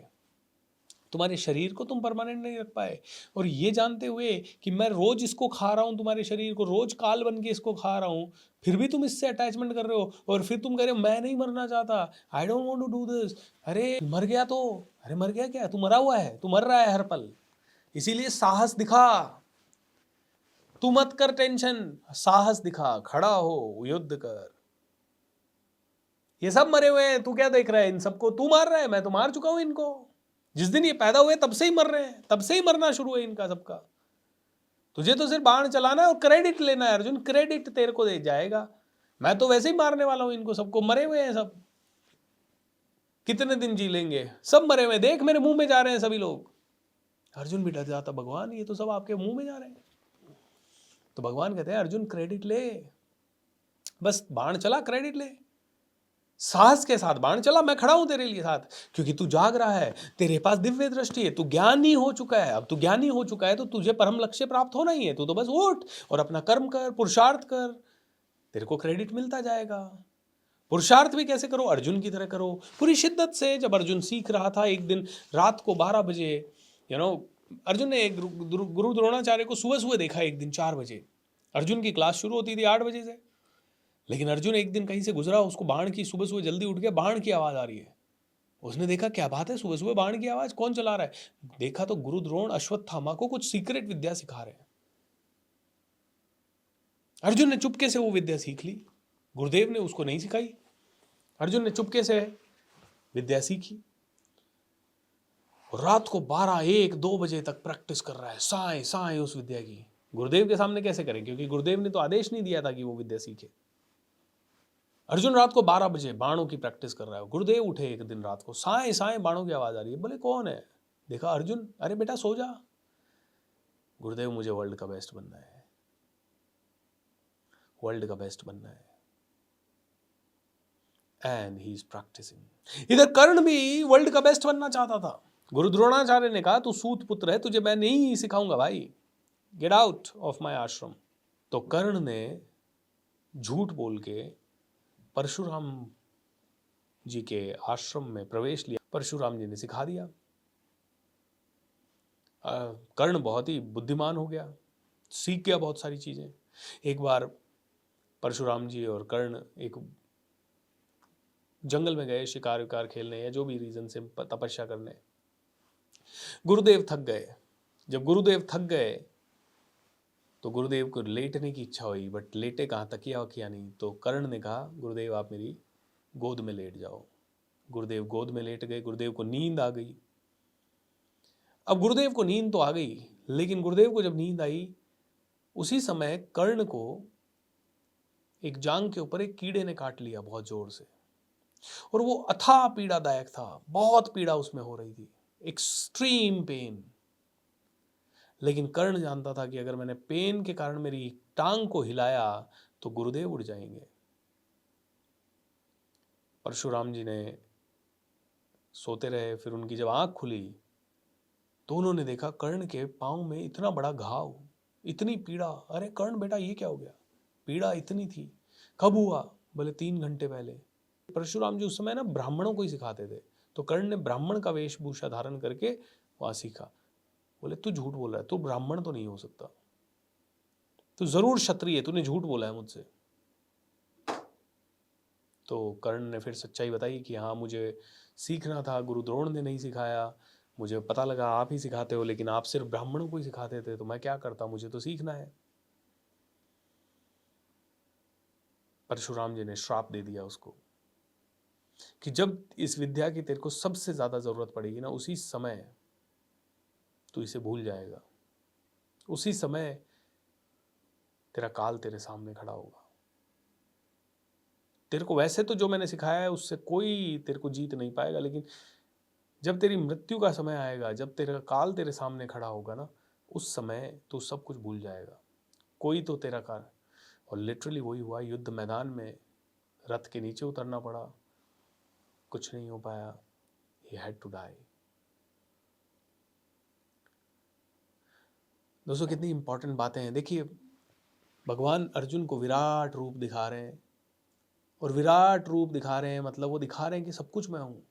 तुम्हारे शरीर को तुम परमानेंट नहीं रख पाए। और ये जानते हुए कि मैं रोज इसको खा रहा हूं, तुम्हारे शरीर को रोज काल बन के इसको खा रहा हूं, फिर भी तुम इससे अटैचमेंट कर रहे हो, और फिर तुम कह रहे हो मैं नहीं मरना चाहता, I don't want to do this. अरे मर गया तो, अरे मर गया क्या, तू मरा हुआ है, तू मर रहा है हर पल। इसीलिए साहस दिखा, तू मत कर टेंशन, साहस दिखा, खड़ा हो, युद्ध कर। ये सब मरे हुए हैं, तू क्या देख रहा है, इन सबको तू मार रहा है, मैं तो मार चुका हूं इनको। जिस दिन ये पैदा हुए तब से ही मर रहे हैं, तब से ही मरना शुरू है इनका सबका। तुझे तो सिर्फ बाण चलाना है और क्रेडिट लेना है अर्जुन, क्रेडिट तेरे को दे जाएगा। मैं तो वैसे ही मारने वाला हूं इनको सबको, मरे हुए हैं सब, कितने दिन जी लेंगे, सब मरे हुए, देख मेरे मुंह में जा रहे हैं सभी लोग। अर्जुन भी डर जाता, भगवान ये तो सब आपके मुंह में जा रहे हैं। तो भगवान कहते हैं अर्जुन क्रेडिट ले, बस बाण चला, क्रेडिट ले, साहस के साथ बाण चला, मैं खड़ा हूं तेरे लिए साथ, क्योंकि तू जाग रहा है, तेरे पास दिव्य दृष्टि है, तू ज्ञानी हो चुका है। अब तू ज्ञानी हो चुका है तो तुझे परम लक्ष्य प्राप्त होना ही है, तू तो बस उठ और अपना कर्म कर, पुरुषार्थ कर, तेरे को क्रेडिट मिलता जाएगा। पुरुषार्थ भी कैसे करो, अर्जुन की तरह करो, पूरी शिद्दत से। जब अर्जुन सीख रहा था, एक दिन रात को 12 बजे, अर्जुन ने गुरु द्रोणाचार्य को सुबह सुबह देखा, एक दिन 4 बजे। अर्जुन की क्लास शुरू होती थी 8 बजे से, लेकिन अर्जुन एक दिन कहीं से गुजरा, उसको बाण की, सुबह सुबह जल्दी उठ के बाण की आवाज आ रही है। उसने देखा क्या बात है, सुबह सुबह बाण की आवाज, कौन चला रहा है। देखा तो गुरु द्रोण अश्वत्थामा को कुछ सीक्रेट विद्या सिखा रहे हैं। अर्जुन ने चुपके से वो विद्या सीख ली, गुरुदेव ने उसको नहीं सिखाई, अर्जुन ने चुपके से विद्या सीखी, और रात को 12, 1, 2 बजे तक प्रैक्टिस कर रहा है, साए साए उस विद्या की। गुरुदेव के सामने कैसे करें, क्योंकि गुरुदेव ने तो आदेश नहीं दिया था कि वो विद्या सीखे। अर्जुन रात को 12 बजे बाणों की प्रैक्टिस कर रहा है। गुरुदेव उठे एक दिन रात को, साए साए बाणों की आवाज आ रही है, बोले कौन है। देखा अर्जुन, अरे बेटा सो जा। गुरुदेव मुझे वर्ल्ड का बेस्ट बनना है, वर्ल्ड का बेस्ट बनना है, एंड ही इज प्रैक्टिसिंग। इधर कर्ण भी वर्ल्ड का बेस्ट बनना चाहता था। गुरु द्रोणाचार्य ने कहा तू सूत पुत्र है, तुझे मैं नहीं सिखाऊंगा भाई, गेट आउट ऑफ माय आश्रम। तो कर्ण ने झूठ बोल के परशुराम जी के आश्रम में प्रवेश लिया, परशुराम जी ने सिखा दिया। कर्ण बहुत ही बुद्धिमान हो गया, सीख गया बहुत सारी चीजें। एक बार परशुराम जी और कर्ण एक जंगल में गए शिकार विकार खेलने, या जो भी रीजन से तपस्या करने। गुरुदेव थक गए। जब गुरुदेव थक गए तो गुरुदेव को लेटने की इच्छा हुई, बट लेटे कहाँ, तकिया वकिया नहीं। तो कर्ण ने कहा गुरुदेव आप मेरी गोद में लेट जाओ। गुरुदेव गोद में लेट गए, गुरुदेव को नींद आ गई। अब गुरुदेव को नींद तो आ गई, लेकिन गुरुदेव को जब नींद आई, उसी समय कर्ण को एक जांग के ऊपर एक कीड़े ने काट लिया बहुत जोर से, और वो अथाह पीड़ादायक था, बहुत पीड़ा उसमें हो रही थी, एक्सट्रीम पेन। लेकिन कर्ण जानता था कि अगर मैंने पेन के कारण मेरी टांग को हिलाया तो गुरुदेव उड़ जाएंगे। परशुराम जी ने सोते रहे, फिर उनकी जब आंख खुली तो उन्होंने देखा कर्ण के पांव में इतना बड़ा घाव, इतनी पीड़ा। अरे कर्ण बेटा ये क्या हो गया, पीड़ा इतनी थी, कब हुआ, बोले 3 घंटे पहले। परशुराम जी उस समय ना ब्राह्मणों को ही सिखाते थे, तो कर्ण ने ब्राह्मण का वेशभूषा धारण करके वहां सीखा। बोले तू झूठ बोल रहा है, तू ब्राह्मण तो नहीं हो सकता, तू जरूर क्षत्रिय है, तूने झूठ बोला है मुझसे। तो कर्ण ने फिर सच्चाई बताई कि हाँ मुझे सीखना था, गुरु द्रोण ने नहीं सिखाया, मुझे पता लगा आप ही सिखाते हो, लेकिन आप सिर्फ ब्राह्मणों को ही सिखाते थे, तो मैं क्या करता, मुझे तो सीखना है। परशुराम जी ने श्राप दे दिया उसको कि जब इस विद्या की तेरे को सबसे ज्यादा जरूरत पड़ेगी ना, उसी समय तू इसे भूल जाएगा, उसी समय तेरा काल तेरे सामने खड़ा होगा। तेरे को वैसे तो जो मैंने सिखाया है उससे कोई तेरे को जीत नहीं पाएगा, लेकिन जब तेरी मृत्यु का समय आएगा, जब तेरा काल तेरे सामने खड़ा होगा ना, उस समय तू सब कुछ भूल जाएगा, कोई तो तेरा काल। और लिटरली वही हुआ, युद्ध मैदान में रथ के नीचे उतरना पड़ा, कुछ नहीं हो पाया, he had to die। दोस्तों कितनी इंपॉर्टेंट बातें हैं। देखिए भगवान अर्जुन को विराट रूप दिखा रहे हैं, और विराट रूप दिखा रहे हैं मतलब वो दिखा रहे हैं कि सब कुछ मैं हूँ।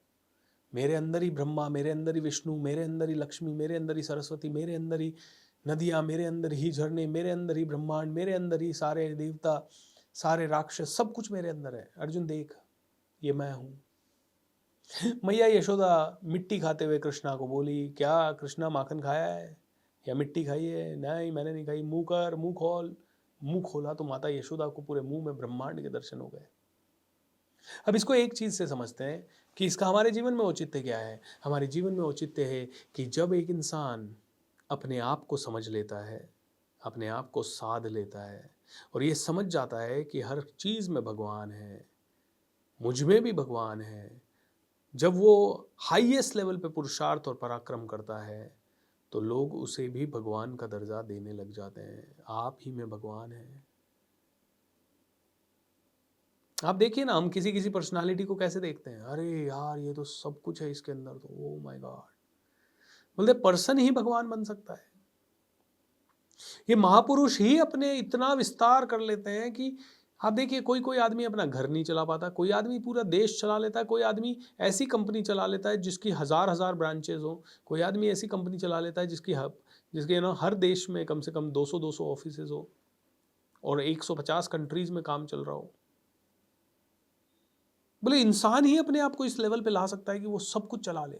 मेरे अंदर ही ब्रह्मा, मेरे अंदर ही विष्णु, मेरे अंदर ही लक्ष्मी, मेरे अंदर ही सरस्वती, मेरे अंदर ही नदियाँ, मेरे अंदर ही झरने, मेरे अंदर ही ब्रह्मांड, मेरे अंदर ही सारे देवता, सारे राक्षस, सब कुछ मेरे अंदर है। अर्जुन देख, ये मैं हूँ। मैया यशोदा मिट्टी खाते हुए कृष्णा को बोली, क्या कृष्णा माखन खाया है या मिट्टी खाई है? नहीं, मैंने नहीं खाई। मुंह कर, मुंह खोल। मुंह खोला तो माता यशोदा को पूरे मुंह में ब्रह्मांड के दर्शन हो गए। अब इसको एक चीज से समझते हैं कि इसका हमारे जीवन में औचित्य क्या है। हमारे जीवन में औचित्य है कि जब एक इंसान अपने आप को समझ लेता है, अपने आप को साध लेता है, और ये समझ जाता है कि हर चीज में भगवान है, मुझ में भी भगवान है, जब वो हाईएस्ट लेवल पे पुरुषार्थ और पराक्रम करता है तो लोग उसे भी भगवान का दर्जा देने लग जाते हैं। आप ही में भगवान है। आप देखिए ना, हम किसी किसी पर्सनालिटी को कैसे देखते हैं, अरे यार ये तो सब कुछ है इसके अंदर, तो ओ माय गॉड। बोलते पर्सन ही भगवान बन सकता है। ये महापुरुष ही अपने इतना विस्तार कर लेते हैं कि आप देखिए कोई कोई आदमी अपना घर नहीं चला पाता, कोई आदमी पूरा देश चला लेता है, कोई आदमी ऐसी कंपनी चला लेता है जिसकी हजार हजार ब्रांचेज हो, कोई आदमी ऐसी कंपनी चला लेता है जिसके ना हर देश में कम से कम 200 ऑफिसेज हो और 150 कंट्रीज में काम चल रहा हो। बोले इंसान ही अपने आप को इस लेवल पे ला सकता है कि वो सब कुछ चला ले।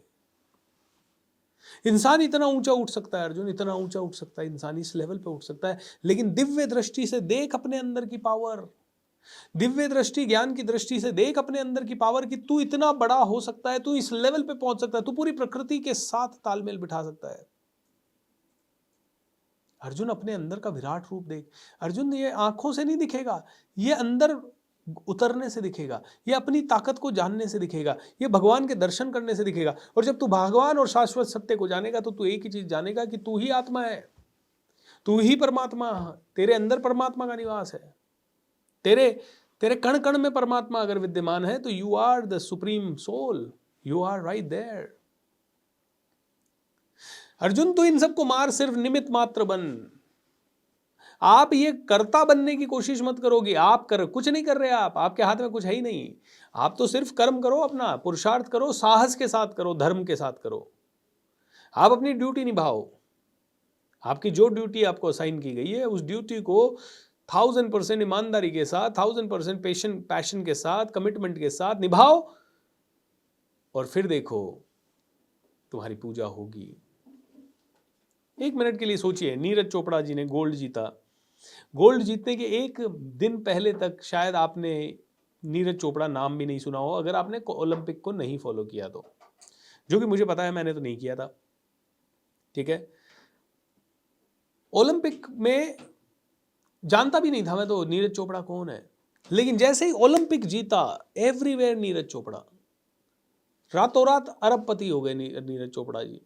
इंसान इतना ऊंचा उठ सकता है अर्जुन, इतना ऊंचा उठ सकता है, इंसान इस लेवल पे उठ सकता है। लेकिन दिव्य दृष्टि से देख अपने अंदर की पावर, दिव्य दृष्टि, ज्ञान की दृष्टि से देख अपने अंदर की पावर कि तू इतना बड़ा हो सकता है, तू इस लेवल पे पहुंच सकता है, तू पूरी प्रकृति के साथ तालमेल बिठा सकता है। अर्जुन अपने अंदर का विराट रूप देख। अर्जुन ये आंखों से नहीं दिखेगा, ये अंदर उतरने से दिखेगा, ये अपनी ताकत को जानने से दिखेगा, ये भगवान के दर्शन करने से दिखेगा। और जब तू भगवान और शाश्वत सत्य को जानेगा तो तू एक ही चीज जानेगा कि तू ही आत्मा है, तू ही परमात्मा, तेरे अंदर परमात्मा का निवास है। तेरे कण कण में परमात्मा अगर विद्यमान है तो you are the supreme soul, you are right there. Arjun तू इन सबको मार, सिर्फ निमित्त मात्र बन। आप ये कर्ता बनने की कोशिश मत करोगे, आप कुछ नहीं कर रहे, आपके हाथ में कुछ है ही नहीं। आप तो सिर्फ कर्म करो, अपना पुरुषार्थ करो, साहस के साथ करो, धर्म के साथ करो। आप अपनी ड्यूटी निभाओ। आपकी जो ड्यूटी आपको असाइन की गई है उस ड्यूटी को 1000% ईमानदारी के साथ, 1000% पैशन के साथ, कमिटमेंट के साथ निभाओ, और फिर देखो तुम्हारी पूजा होगी। एक मिनट के लिए सोचिए, नीरज चोपड़ा जी ने गोल्ड जीता। गोल्ड जीतने के एक दिन पहले तक शायद आपने नीरज चोपड़ा नाम भी नहीं सुना हो, अगर आपने ओलंपिक को नहीं फॉलो किया तो, जो कि मुझे पता है, मैंने तो नहीं किया था। ठीक है, ओलंपिक में जानता भी नहीं था मैं तो नीरज चोपड़ा कौन है। लेकिन जैसे ही ओलंपिक जीता, एवरीवेयर नीरज चोपड़ा, रातों रात अरबपति हो गए नीरज चोपड़ा जी।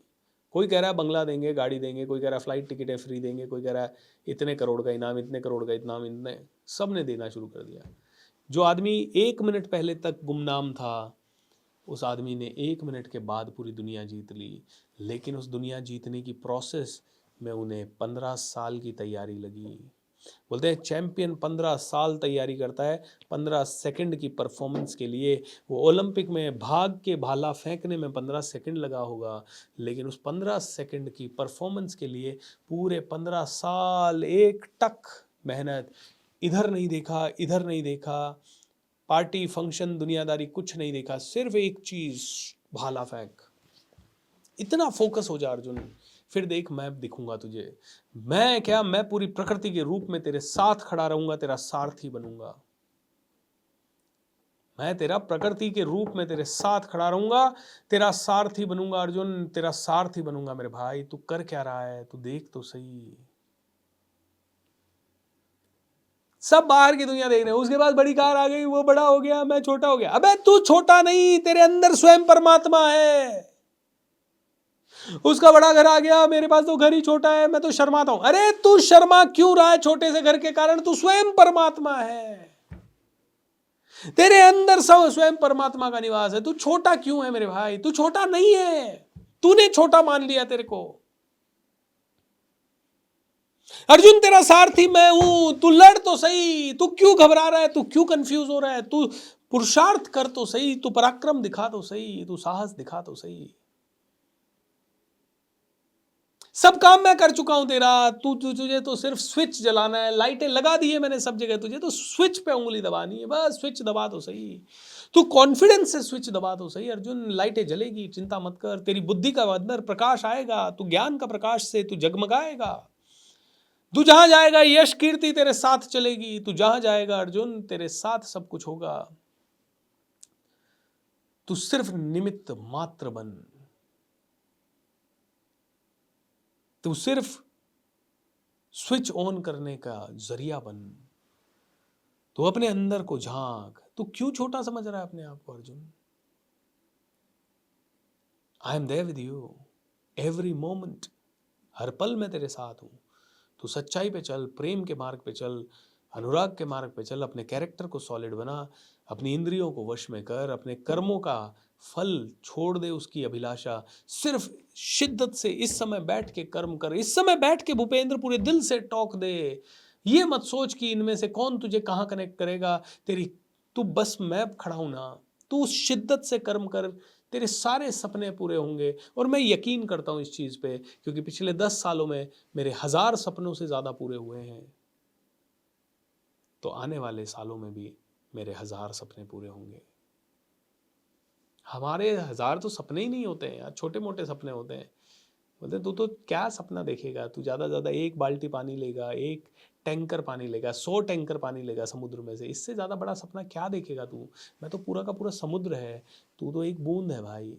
कोई कह रहा है बंगला देंगे, गाड़ी देंगे, कोई कह रहा है फ्लाइट टिकटें फ्री देंगे, कोई कह रहा है इतने करोड़ का इनाम, इतने करोड़ का इनाम, इतने सब ने देना शुरू कर दिया। जो आदमी 1 मिनट पहले तक गुमनाम था, उस आदमी ने 1 मिनट के बाद पूरी दुनिया जीत ली। लेकिन उस दुनिया जीतने की प्रोसेस में उन्हें 15 साल की तैयारी लगी। बोलते हैं चैंपियन 15 साल तैयारी करता है 15 सेकंड की परफॉर्मेंस के लिए। वो ओलंपिक में भाग के भाला फेंकने में 15 सेकंड लगा होगा, लेकिन उस 15 सेकंड की परफॉर्मेंस के लिए पूरे 15 साल एक टक मेहनत, इधर नहीं देखा, इधर नहीं देखा, पार्टी फंक्शन दुनियादारी कुछ नहीं देखा, सिर्फ एक चीज, भाला फेंक। इतना फोकस हो जा अर्जुन, फिर देख मैं दिखूंगा तुझे। मैं क्या, मैं पूरी प्रकृति के रूप में तेरे साथ खड़ा रहूंगा, तेरा सारथी बनूंगा। मैं तेरा प्रकृति के रूप में तेरे साथ खड़ा रहूंगा, तेरा सारथी बनूंगा अर्जुन, तेरा सारथी बनूंगा मेरे भाई। तू कर क्या रहा है, तू देख तो सही। सब बाहर की दुनिया देख रहे हैं, उसके बाद बड़ी कार आ गई, वो बड़ा हो गया, मैं छोटा हो गया। अबे तू छोटा नहीं, तेरे अंदर स्वयं परमात्मा है। उसका बड़ा घर आ गया, मेरे पास तो घर ही छोटा है, मैं तो शर्माता हूं। अरे तू शर्मा क्यों रहा है छोटे से घर के कारण? तू स्वयं परमात्मा है। तेरे अंदर सब स्वयं परमात्मा का निवास है। तू छोटा क्यों है मेरे भाई? तू छोटा नहीं है, तूने छोटा मान लिया तेरे को। अर्जुन तेरा सारथी मैं हूं, तू लड़ तो सही। तू क्यों घबरा रहा है? तू क्यों कंफ्यूज हो रहा है? तू पुरुषार्थ कर तो सही, तू पराक्रम दिखा तो सही, तू साहस दिखा तो सही। सब काम मैं कर चुका हूं तेरा, तुझे तो सिर्फ स्विच जलाना है। लाइटें लगा दी है मैंने सब जगह, तुझे तो स्विच पे उंगली दबानी है, बस स्विच दबा तो सही। तू कॉन्फिडेंस से स्विच दबा तो सही अर्जुन। लाइटें जलेगी, चिंता मत कर। तेरी बुद्धि का अंदर प्रकाश आएगा, तू ज्ञान का प्रकाश से तू जगमगाएगा। तू जहां जाएगा यश कीर्ति तेरे साथ चलेगी। तू जहां जाएगा अर्जुन तेरे साथ सब कुछ होगा। तू सिर्फ निमित्त मात्र बन। तू सिर्फ स्विच ऑन करने का जरिया बन। तू अपने अंदर को झांक। तू क्यों छोटा समझ रहा है अपने आप को Arjun? I am there with you every moment. हर पल मैं तेरे साथ हूं। तू सच्चाई पे चल, प्रेम के मार्ग पे चल, अनुराग के मार्ग पे चल। अपने कैरेक्टर को सॉलिड बना, अपनी इंद्रियों को वश में कर, अपने कर्मों का फल छोड़ दे उसकी अभिलाषा। सिर्फ शिद्दत से इस समय बैठ के कर्म कर। इस समय बैठ के भूपेंद्र पूरे दिल से टॉक दे। ये मत सोच कि इनमें से कौन तुझे कहाँ कनेक्ट करेगा। तेरी तू बस मैं खड़ा हूं ना, तू शिद्दत से कर्म कर, तेरे सारे सपने पूरे होंगे। और मैं यकीन करता हूं इस चीज पे, क्योंकि पिछले 10 सालों में मेरे 1000 सपनों से ज्यादा पूरे हुए हैं। तो आने वाले सालों में भी मेरे 1000 सपने पूरे होंगे। हमारे 1000 तो सपने ही नहीं होते हैं यार, छोटे मोटे सपने होते हैं। बोलते तू तो क्या सपना देखेगा? तू ज्यादा ज्यादा 1 बाल्टी पानी लेगा, 1 टैंकर पानी लेगा, 100 टैंकर पानी लेगा समुद्र में से। इससे ज्यादा बड़ा सपना क्या देखेगा तू? मैं तो पूरा का पूरा समुद्र है, तू तो एक बूंद है भाई।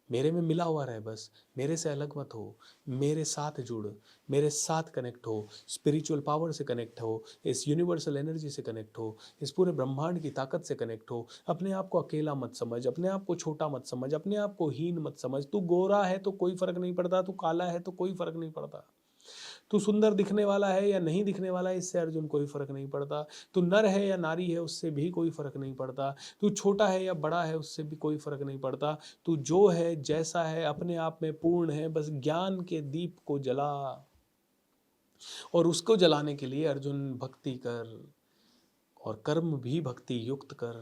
मेरे में मिला हुआ रहे बस, मेरे से अलग मत हो। मेरे साथ जुड़, मेरे साथ कनेक्ट हो, स्पिरिचुअल पावर से कनेक्ट हो, इस यूनिवर्सल एनर्जी से कनेक्ट हो, इस पूरे ब्रह्मांड की ताकत से कनेक्ट हो। अपने आप को अकेला मत समझ, अपने आप को छोटा मत समझ, अपने आप को हीन मत समझ। तू गोरा है तो कोई फर्क नहीं पड़ता, तू काला है तो कोई फर्क नहीं पड़ता, तू सुंदर दिखने वाला है या नहीं दिखने वाला है, इससे अर्जुन कोई फर्क नहीं पड़ता। तू नर है या नारी है, उससे भी कोई फर्क नहीं पड़ता। तू छोटा है या बड़ा है, उससे भी कोई फर्क नहीं पड़ता। तू जो है, जैसा है, अपने आप में पूर्ण है। बस ज्ञान के दीप को जला, और उसको जलाने के लिए अर्जुन भक्ति कर, और कर्म भी भक्ति युक्त कर।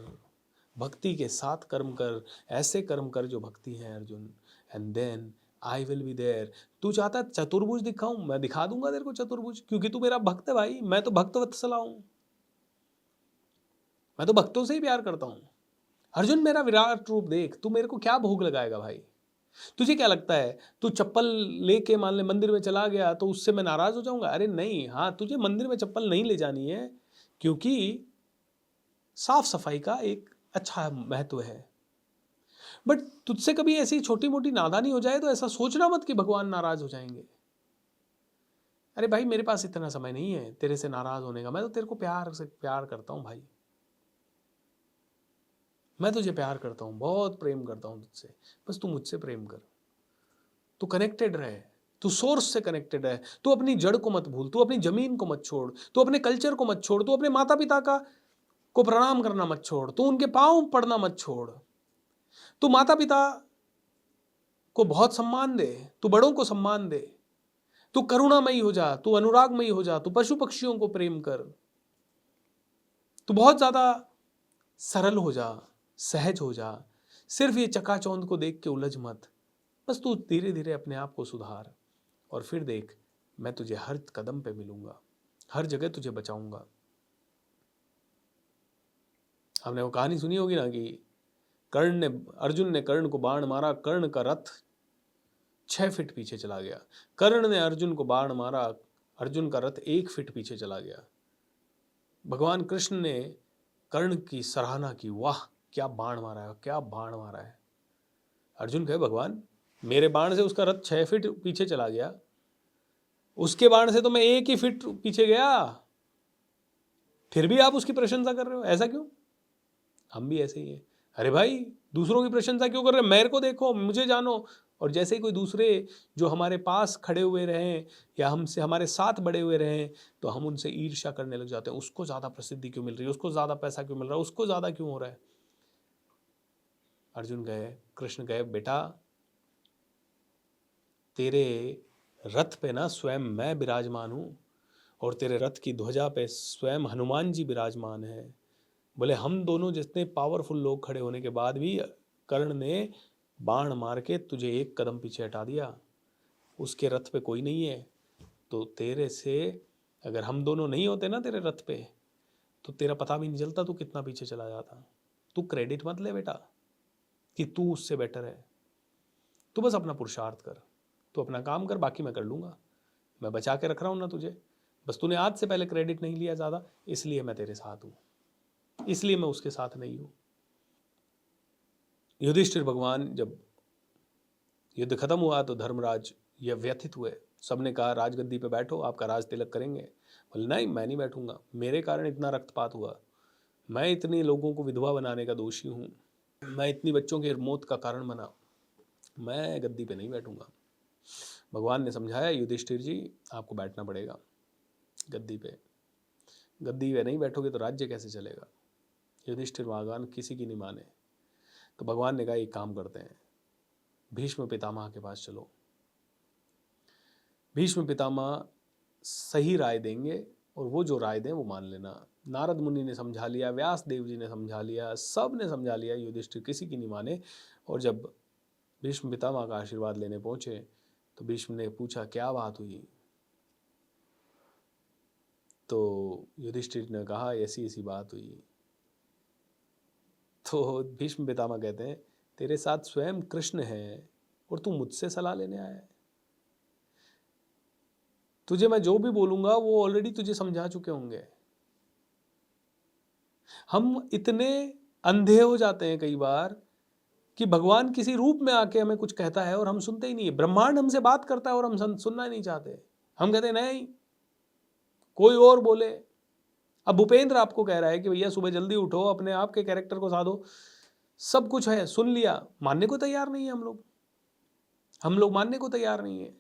भक्ति के साथ कर्म कर, ऐसे कर्म कर जो भक्ति है Arjun. And then I will be there. तू चाहता है चतुर्भुज दिखाऊं? मैं दिखा दूंगा तेरे को चतुर्भुज, क्योंकि तू मेरा भक्त है भाई। मैं तो भक्त वत्सला हूं, मैं तो भक्तों से ही प्यार करता हूं। अर्जुन मेरा विराट रूप देख। तू मेरे को क्या भोग लगाएगा भाई? तुझे क्या लगता है तू चप्पल लेके मान ले मंदिर में चला गया तो उससे मैं नाराज हो जाऊंगा? अरे नहीं, हाँ तुझे मंदिर में चप्पल नहीं ले जानी है, क्योंकि साफ सफाई का एक अच्छा महत्व है। बट तुझसे कभी ऐसी छोटी मोटी नादानी हो जाए तो ऐसा सोचना मत कि भगवान नाराज हो जाएंगे। अरे भाई मेरे पास इतना समय नहीं है तेरे से नाराज होने का। मैं तो तेरे को प्यार से प्यार करता हूं भाई, मैं तुझे प्यार करता हूं, बहुत प्रेम करता हूं तुझसे। बस तू मुझसे प्रेम कर, तू कनेक्टेड रहे, तू सोर्स से कनेक्टेड है। तू अपनी जड़ को मत भूल, तू अपनी जमीन को मत छोड़, तू अपने कल्चर को मत छोड़, तू अपने माता पिता का को प्रणाम करना मत छोड़, तू उनके पांव पड़ना मत छोड़। तू माता पिता को बहुत सम्मान दे, तू बड़ों को सम्मान दे, तू करुणामयी हो जा, तू अनुरागमयी हो जा, तू पशु पक्षियों को प्रेम कर, तू बहुत ज्यादा सरल हो जा, सहज हो जा। सिर्फ ये चकाचौंध को देख के उलझ मत। बस तू धीरे धीरे अपने आप को सुधार, और फिर देख मैं तुझे हर कदम पे मिलूंगा, हर जगह तुझे बचाऊंगा। हमने वो कहानी सुनी होगी ना कि अर्जुन ने कर्ण को बाण मारा, कर्ण का रथ 6 फीट पीछे चला गया। कर्ण ने अर्जुन को बाण मारा, अर्जुन का रथ 1 फीट पीछे चला गया। भगवान कृष्ण ने कर्ण की सराहना की, वाह क्या बाण मारा है, क्या बाण मारा है। अर्जुन कहे भगवान मेरे बाण से उसका रथ 6 फीट पीछे चला गया, उसके बाण से तो मैं 1 ही फीट पीछे गया, फिर भी आप उसकी प्रशंसा कर रहे हो, ऐसा क्यों? हम भी ऐसे ही हैं। अरे भाई दूसरों की प्रशंसा क्यों कर रहे हो? मेरे को देखो, मुझे जानो, और जैसे ही कोई दूसरे जो हमारे पास खड़े हुए रहें या हमसे हमारे साथ बड़े हुए रहें तो हम उनसे ईर्ष्या करने लग जाते हैं। उसको ज़्यादा प्रसिद्धि क्यों मिल रही है, उसको ज़्यादा पैसा क्यों मिल रहा है, उसको ज़्यादा क्यों हो रहा है। अर्जुन गए, कृष्ण गए, बेटा तेरे रथ पे ना स्वयं मैं विराजमान हूँ और तेरे रथ की ध्वजा पे स्वयं हनुमान जी विराजमान है। बोले हम दोनों जितने पावरफुल लोग खड़े होने के बाद भी कर्ण ने बाण मार के तुझे एक कदम पीछे हटा दिया, उसके रथ पे कोई नहीं है। तो तेरे से अगर हम दोनों नहीं होते ना तेरे रथ पे तो तेरा पता भी नहीं चलता तू कितना पीछे चला जाता। तू क्रेडिट मत ले बेटा कि तू उससे बेटर है, तू बस अपना पुरुषार्थ कर, तू अपना काम कर, बाकी मैं कर लूँगा। मैं बचा के रख रहा हूँ ना तुझे, बस तूने आज से पहले क्रेडिट नहीं लिया ज़्यादा, इसलिए मैं तेरे साथ हूँ, इसलिए मैं उसके साथ नहीं हूँ। युधिष्ठिर भगवान जब युद्ध खत्म हुआ तो धर्मराज ये व्यथित हुए। सबने कहा राजगद्दी पे बैठो, आपका राज तिलक करेंगे। बोले नहीं, मैं नहीं बैठूंगा, मेरे कारण इतना रक्तपात हुआ, मैं इतने लोगों को विधवा बनाने का दोषी हूँ, मैं इतनी बच्चों के मौत का कारण बना, मैं गद्दी पे नहीं बैठूंगा। भगवान ने समझाया युधिष्ठिर जी आपको बैठना पड़ेगा गद्दी पे, गद्दी पे नहीं बैठोगे तो राज्य कैसे चलेगा। युधिष्ठिर भगवान किसी की नहीं माने। तो भगवान ने कहा एक काम करते हैं, भीष्म पितामह के पास चलो, भीष्म पितामह सही राय देंगे और वो जो राय दें वो मान लेना। नारद मुनि ने समझा लिया, व्यास देव जी ने समझा लिया, सब ने समझा लिया, युधिष्ठिर किसी की नहीं माने। और जब भीष्म पितामह का आशीर्वाद लेने पहुंचे तो भीष्म ने पूछा क्या बात हुई। तो युधिष्ठिर ने कहा ऐसी ऐसी बात हुई। तो भीष्म पितामह कहते हैं तेरे साथ स्वयं कृष्ण है और तू मुझसे सलाह लेने आया है, तुझे मैं जो भी बोलूंगा वो ऑलरेडी तुझे समझा चुके होंगे। हम इतने अंधे हो जाते हैं कई बार कि भगवान किसी रूप में आके हमें कुछ कहता है और हम सुनते ही नहीं है। ब्रह्मांड हमसे बात करता है और हम सुनना ही नहीं चाहते, हम कहते हैं नहीं कोई और बोले। अब भूपेंद्र आपको कह रहा है कि भैया सुबह जल्दी उठो, अपने आप के कैरेक्टर को साधो, सब कुछ है, सुन लिया, मानने को तैयार नहीं है हम लोग मानने को तैयार नहीं है।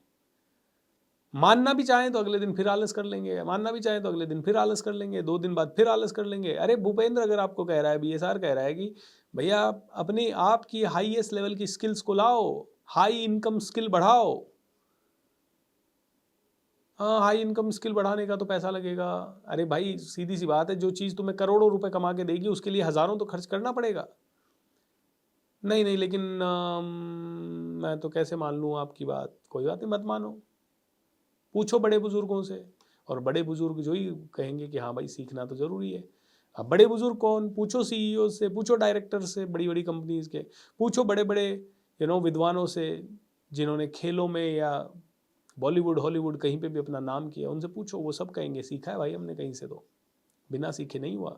मानना भी चाहें तो अगले दिन फिर आलस कर लेंगे, मानना भी चाहें तो अगले दिन फिर आलस कर लेंगे, 2 दिन बाद फिर आलस कर लेंगे। अरे भूपेंद्र अगर आपको कह रहा है, बीएसआर कह रहा है कि भैया आप अपनी आपकी हाईएस्ट लेवल की स्किल्स को लाओ, हाई इनकम स्किल बढ़ाओ। हाँ, हाई इनकम स्किल बढ़ाने का तो पैसा लगेगा। अरे भाई सीधी सी बात है, जो चीज़ तुम्हें करोड़ों रुपए कमा के देगी उसके लिए हज़ारों तो खर्च करना पड़ेगा। नहीं नहीं लेकिन मैं तो कैसे मान लूँ आपकी बात। कोई बात नहीं, मत मानो, पूछो बड़े बुजुर्गों से, और बड़े बुजुर्ग जो ही कहेंगे कि हाँ भाई सीखना तो ज़रूरी है। अब बड़े बुजुर्ग कौन, पूछो सीईओ से, पूछो डायरेक्टर से, बड़ी बड़ी कंपनीज के, पूछो बड़े बड़े विद्वानों से जिन्होंने खेलों में या बॉलीवुड हॉलीवुड कहीं पे भी अपना नाम किया, उनसे पूछो, वो सब कहेंगे सीखा है भाई हमने कहीं से, तो बिना सीखे नहीं हुआ।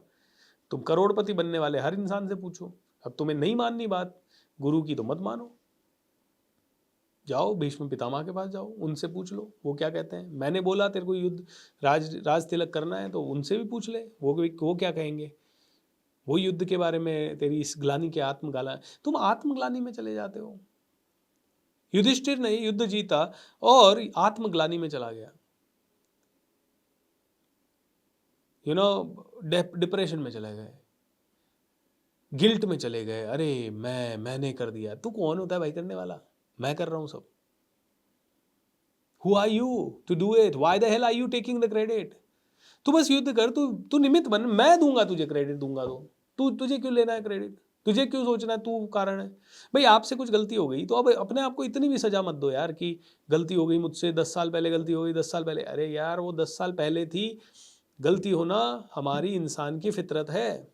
तुम करोड़पति बनने वाले हर इंसान से पूछो। अब तुम्हें नहीं माननी बात गुरु की तो मत मानो, जाओ भीष्म पितामह के पास जाओ, उनसे पूछ लो वो क्या कहते हैं। मैंने बोला तेरे को युद्ध राज तिलक करना है तो उनसे भी पूछ ले, वो क्या कहेंगे, वो युद्ध के बारे में तेरी इस ग्लानि के आत्मग्लानि, तुम आत्मग्लानि में चले जाते हो। युधिष्ठिर ने युद्ध जीता और आत्मग्लानि में चला गया, डिप्रेशन में चले गए, गिल्ट में चले गए। अरे मैंने कर दिया। तू कौन होता है भाई करने वाला, मैं कर रहा हूं सब। Who are you to do it? Why the hell are you taking the credit? तू बस युद्ध कर, तू निमित्त बन, मैं दूंगा तुझे क्रेडिट, दूंगा तो तुझे क्यों लेना है क्रेडिट, तुझे क्यों सोचना है तू कारण है। भाई आपसे कुछ गलती हो गई तो अब अपने आप को इतनी भी सजा मत दो यार कि गलती हो गई मुझसे, 10 साल पहले गलती हो गई, 10 साल पहले। अरे यार वो 10 साल पहले थी, गलती होना हमारी इंसान की फितरत है,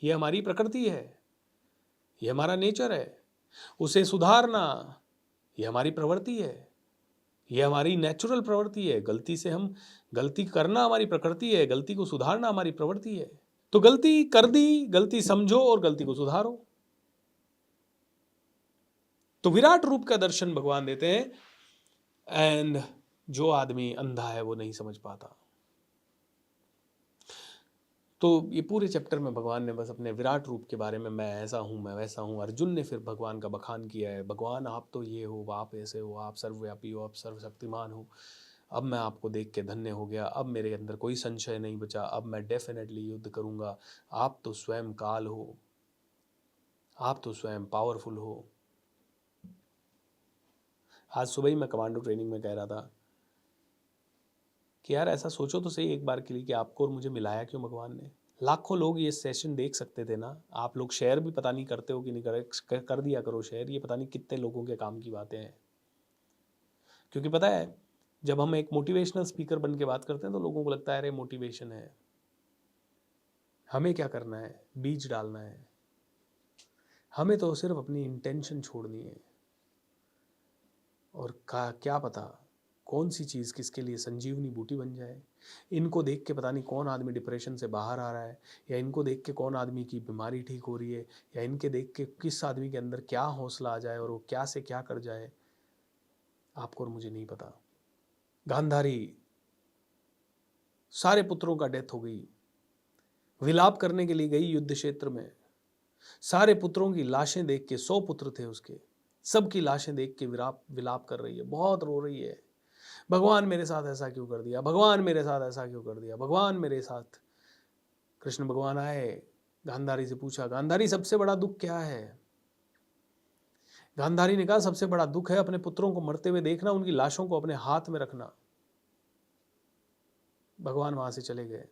ये हमारी प्रकृति है, ये हमारा नेचर है। उसे सुधारना ये हमारी प्रवृत्ति है, ये हमारी नेचुरल प्रवृत्ति है। गलती करना हमारी प्रकृति है, गलती को सुधारना हमारी प्रवृत्ति है। तो गलती कर दी, गलती समझो और गलती को सुधारो। तो विराट रूप का दर्शन भगवान देते हैं। एंड जो आदमी अंधा है वो नहीं समझ पाता। तो ये पूरे चैप्टर में भगवान ने बस अपने विराट रूप के बारे में, मैं ऐसा हूँ, मैं वैसा हूँ। अर्जुन ने फिर भगवान का बखान किया है, भगवान आप तो ये हो, आप ऐसे हो, आप सर्वव्यापी हो, आप सर्वशक्तिमान हो। अब मैं आपको देख के धन्य हो गया, अब मेरे अंदर कोई संशय नहीं बचा, अब मैं डेफिनेटली युद्ध करूँगा। आप तो स्वयं काल हो, आप तो स्वयं पावरफुल हो। आज सुबह ही मैं कमांडो ट्रेनिंग में कह रहा था कि यार ऐसा सोचो तो सही एक बार के लिए कि आपको और मुझे मिलाया क्यों भगवान ने। लाखों लोग ये सेशन देख सकते थे ना। आप लोग शेयर भी पता नहीं करते हो कि नहीं, कर दिया करो शेयर। ये पता नहीं कितने लोगों के काम की बातें हैं। क्योंकि पता है, जब हम एक मोटिवेशनल स्पीकर बन के बात करते हैं तो लोगों को लगता है अरे मोटिवेशन है, हमें क्या करना है, बीज डालना है, हमें तो सिर्फ अपनी इंटेंशन छोड़नी है। और क्या पता कौन सी चीज़ किसके लिए संजीवनी बूटी बन जाए। इनको देख के पता नहीं कौन आदमी डिप्रेशन से बाहर आ रहा है, या इनको देख के कौन आदमी की बीमारी ठीक हो रही है, या इनके देख के किस आदमी के अंदर क्या हौसला आ जाए और वो क्या से क्या कर जाए, आपको और मुझे नहीं पता। गांधारी सारे पुत्रों का डेथ हो गई, विलाप करने के लिए गई युद्ध क्षेत्र में। सारे पुत्रों की लाशें देख के, 100 पुत्र थे उसके, सबकी लाशें देख के विलाप कर रही है, बहुत रो रही है। भगवान मेरे साथ ऐसा क्यों कर दिया, भगवान मेरे साथ ऐसा क्यों कर दिया, भगवान मेरे साथ। कृष्ण भगवान आए, गांधारी से पूछा, गांधारी सबसे बड़ा दुख क्या है। गांधारी ने कहा सबसे बड़ा दुख है अपने पुत्रों को मरते हुए देखना, उनकी लाशों को अपने हाथ में रखना। भगवान वहां से चले गए।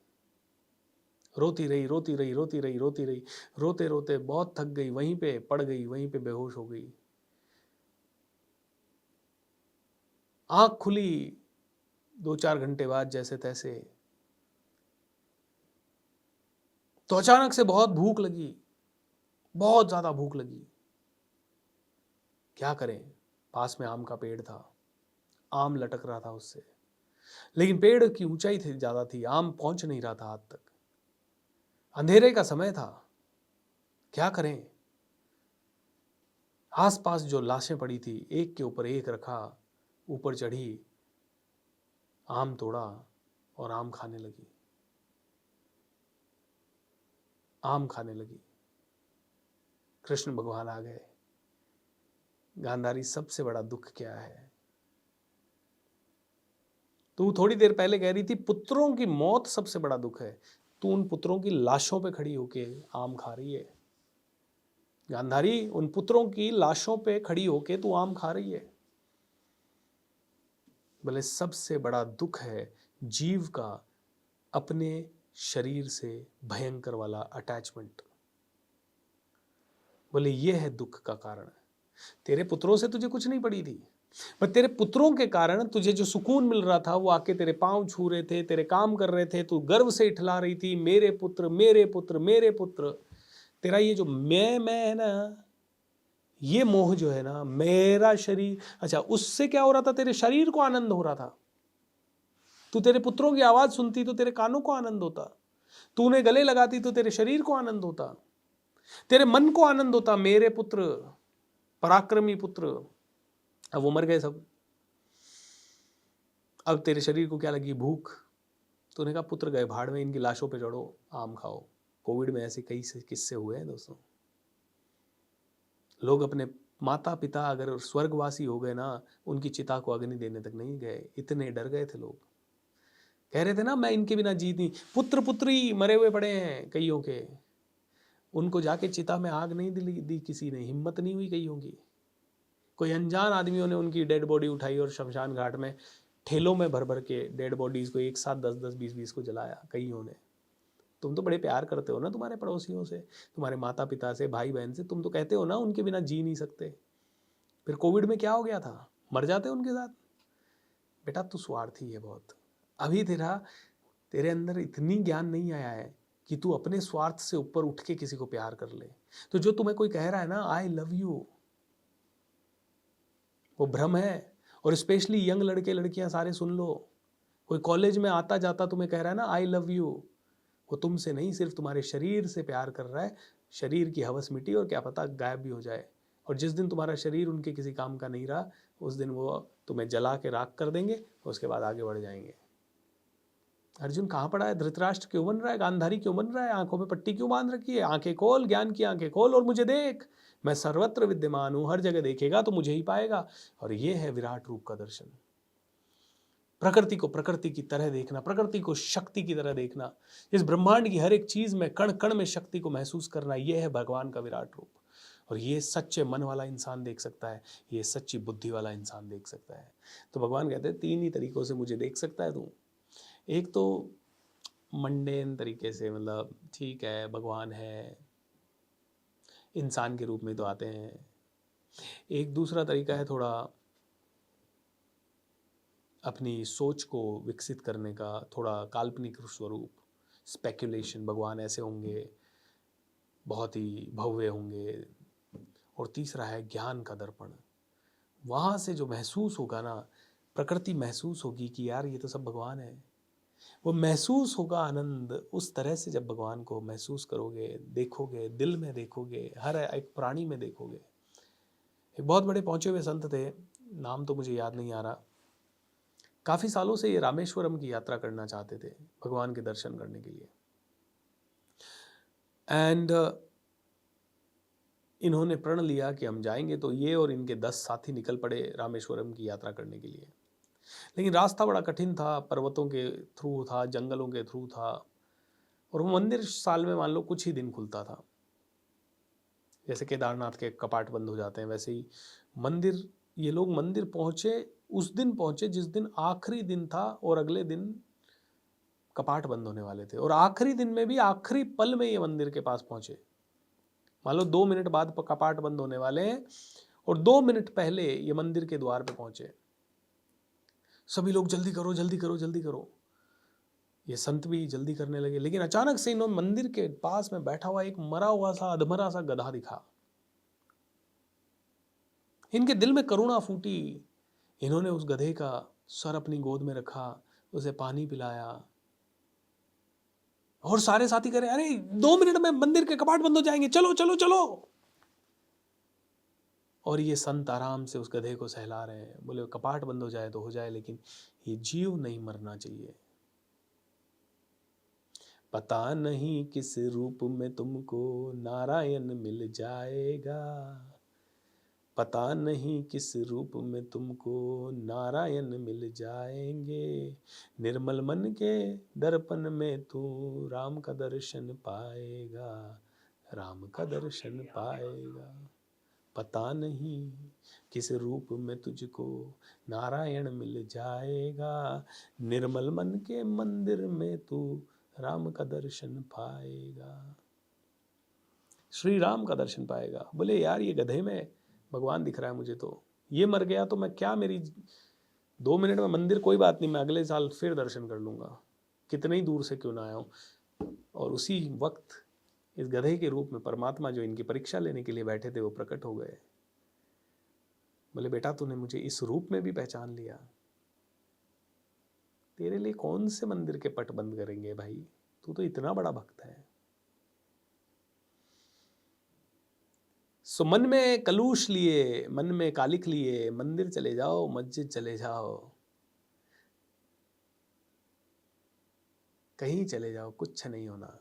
रोती रही, रोती रही, रोती रही, रोती रही, रोते रोते बहुत थक गई, वहीं पे पड़ गई, वहीं पे बेहोश हो गई। आंख खुली 2-4 घंटे बाद जैसे तैसे, तो अचानक से बहुत भूख लगी, बहुत ज्यादा भूख लगी। क्या करें, पास में आम का पेड़ था, आम लटक रहा था उससे, लेकिन पेड़ की ऊंचाई थी ज्यादा थी, आम पहुंच नहीं रहा था हाथ तक। अंधेरे का समय था, क्या करें। आसपास जो लाशें पड़ी थी, एक के ऊपर एक रखा, ऊपर चढ़ी, आम तोड़ा और आम खाने लगी, आम खाने लगी। कृष्ण भगवान आ गए, गांधारी सबसे बड़ा दुख क्या है। तू थोड़ी देर पहले कह रही थी पुत्रों की मौत सबसे बड़ा दुख है, तू उन पुत्रों की लाशों पे खड़ी होके आम खा रही है। गांधारी, उन पुत्रों की लाशों पे खड़ी होके तू आम खा रही है। बोले सबसे बड़ा दुख है जीव का अपने शरीर से भयंकर वाला अटैचमेंट। बोले ये है दुख का कारण। तेरे पुत्रों से तुझे कुछ नहीं पड़ी थी, पर तेरे पुत्रों के कारण तुझे जो सुकून मिल रहा था वो आके तेरे पांव छू रहे थे, तेरे काम कर रहे थे, तू गर्व से इठला रही थी, मेरे पुत्र, मेरे पुत्र, मेरे पुत्र। तेरा ये जो मैं है ना, ये मोह जो है ना, मेरा शरीर, अच्छा उससे क्या हो रहा था, तेरे शरीर को आनंद हो रहा था। तू तेरे पुत्रों की आवाज सुनती तो तेरे कानों को आनंद होता, तू उन्हें गले लगाती तो तेरे शरीर को आनंद होता, तेरे मन को आनंद होता, मेरे पुत्र, पराक्रमी पुत्र। अब वो मर गए सब, अब तेरे शरीर को क्या लगी, भूख। तूने कहा पुत्र गए भाड़ में, इनकी लाशों पे चढ़ो, आम खाओ। कोविड में ऐसे कई से किस्से हुए हैं दोस्तों। लोग अपने माता पिता अगर स्वर्गवासी हो गए ना, उनकी चिता को अग्नि देने तक नहीं गए, इतने डर गए थे लोग। कह रहे थे ना मैं इनके बिना जी नहीं, पुत्र पुत्री मरे हुए पड़े हैं कईयों के, उनको जाके चिता में आग नहीं दी किसी ने, हिम्मत नहीं हुई कईयों की। कोई अनजान आदमियों ने उनकी डेड बॉडी उठाई और शमशान घाट में ठेलों में भर भर के डेड बॉडीज को एक साथ 10-10, 20-20 को जलाया कईयों ने। तुम तो बड़े प्यार करते हो ना तुम्हारे पड़ोसियों से, तुम्हारे माता पिता से, भाई बहन से, तुम तो कहते हो ना उनके बिना जी नहीं सकते। फिर कोविड में क्या हो गया था, मर जाते उनके साथ। बेटा तू स्वार्थी है बहुत, अभी तेरे अंदर इतनी ज्ञान नहीं आया है कि तू अपने स्वार्थ से ऊपर उठ के किसी को प्यार कर ले। तो जो तुम्हें कोई कह रहा है ना आई लव यू, वो भ्रम है। और स्पेशली यंग लड़के लड़कियां सारे सुन लो, कोई कॉलेज में आता जाता तुम्हें कह रहा है ना आई लव यू, वो तुमसे नहीं, सिर्फ तुम्हारे शरीर से प्यार कर रहा है। शरीर की हवस मिटी और क्या पता गायब भी हो जाए। और जिस दिन तुम्हारा शरीर उनके किसी काम का नहीं रहा, उस दिन वो तुम्हें जला के राख कर देंगे और उसके बाद आगे बढ़ जाएंगे। अर्जुन कहाँ पड़ा है? धृतराष्ट्र क्यों बन रहा है? गांधारी क्यों बन रहा है? आंखों में पट्टी क्यों बांध रखी है? आंखें खोल, ज्ञान की आंखें खोल और मुझे देख। मैं सर्वत्र विद्यमान हूं, हर जगह देखेगा तो मुझे ही पाएगा। और ये है विराट रूप का दर्शन। प्रकृति को प्रकृति की तरह देखना, प्रकृति को शक्ति की तरह देखना, इस ब्रह्मांड की हर एक चीज में, कण कण में शक्ति को महसूस करना, यह है भगवान का विराट रूप। और ये सच्चे मन वाला इंसान देख सकता है, ये सच्ची बुद्धि वाला इंसान देख सकता है। तो भगवान कहते हैं 3 ही तरीकों से मुझे देख सकता है तू। एक तो मंडेन तरीके से, मतलब ठीक है भगवान है, इंसान के रूप में तो आते हैं। एक दूसरा तरीका है थोड़ा अपनी सोच को विकसित करने का, थोड़ा काल्पनिक स्वरूप, स्पेक्युलेशन, भगवान ऐसे होंगे, बहुत ही भव्य होंगे। और तीसरा है ज्ञान का दर्पण। वहाँ से जो महसूस होगा ना, प्रकृति महसूस होगी कि यार ये तो सब भगवान है। वो महसूस होगा आनंद उस तरह से, जब भगवान को महसूस करोगे, देखोगे, दिल में देखोगे, हर एक प्राणी में देखोगे। एक बहुत बड़े पहुंचे हुए संत थे, नाम तो मुझे याद नहीं आ रहा। काफ़ी सालों से ये रामेश्वरम की यात्रा करना चाहते थे भगवान के दर्शन करने के लिए। एंड इन्होंने प्रण लिया कि हम जाएंगे। तो ये और इनके 10 साथी निकल पड़े रामेश्वरम की यात्रा करने के लिए। लेकिन रास्ता बड़ा कठिन था, पर्वतों के थ्रू था, जंगलों के थ्रू था। और वो मंदिर साल में मान लो कुछ ही दिन खुलता था। जैसे केदारनाथ के कपाट बंद हो जाते हैं, वैसे ही मंदिर, ये लोग मंदिर पहुंचे, उस दिन पहुंचे जिस दिन आखिरी दिन था, और अगले दिन कपाट बंद होने वाले थे। और आखिरी दिन में भी आखिरी पल में ये मंदिर के पास पहुंचे। मान लो 2 मिनट बाद कपाट बंद होने वाले हैं और 2 मिनट पहले ये मंदिर के द्वार पे पहुंचे। सभी लोग जल्दी करो जल्दी करो जल्दी करो, ये संत भी जल्दी करने लगे। लेकिन अचानक से इन्होंने मंदिर के पास में बैठा हुआ एक मरा हुआ सा, अधमरा सा गधा दिखा। इनके दिल में करुणा फूटी। इन्होंने उस गधे का सर अपनी गोद में रखा, उसे पानी पिलाया। और सारे साथी कह रहे, अरे 2 मिनट में मंदिर के कपाट बंद हो जाएंगे, चलो चलो चलो। और ये संत आराम से उस गधे को सहला रहे हैं। बोले कपाट बंद हो जाए तो हो जाए, लेकिन ये जीव नहीं मरना चाहिए। पता नहीं किस रूप में तुमको नारायण मिल जाएगा, पता नहीं किस रूप में तुमको नारायण मिल जाएंगे। निर्मल मन के दर्पण में तू राम का दर्शन पाएगा, राम का दर्शन पाएगा। पता नहीं किस रूप में तुझको नारायण मिल जाएगा, निर्मल मन के मंदिर में तू राम का दर्शन पाएगा, श्री राम का दर्शन पाएगा। बोले यार ये गधे में भगवान दिख रहा है मुझे, तो ये मर गया तो मैं क्या, मेरी 2 मिनट में मंदिर कोई बात नहीं, मैं अगले साल फिर दर्शन कर लूँगा, कितने ही दूर से क्यों ना आया हूँ। और उसी वक्त इस गधे के रूप में परमात्मा जो इनकी परीक्षा लेने के लिए बैठे थे वो प्रकट हो गए। बोले बेटा तूने मुझे इस रूप में भी पहचान लिया, तेरे लिए कौन से मंदिर के पट बंद करेंगे भाई, तू तो इतना बड़ा भक्त है। सो मन में कलुष लिए, मन में कालिख लिए मंदिर चले जाओ, मस्जिद चले जाओ, कहीं चले जाओ, कुछ नहीं होना।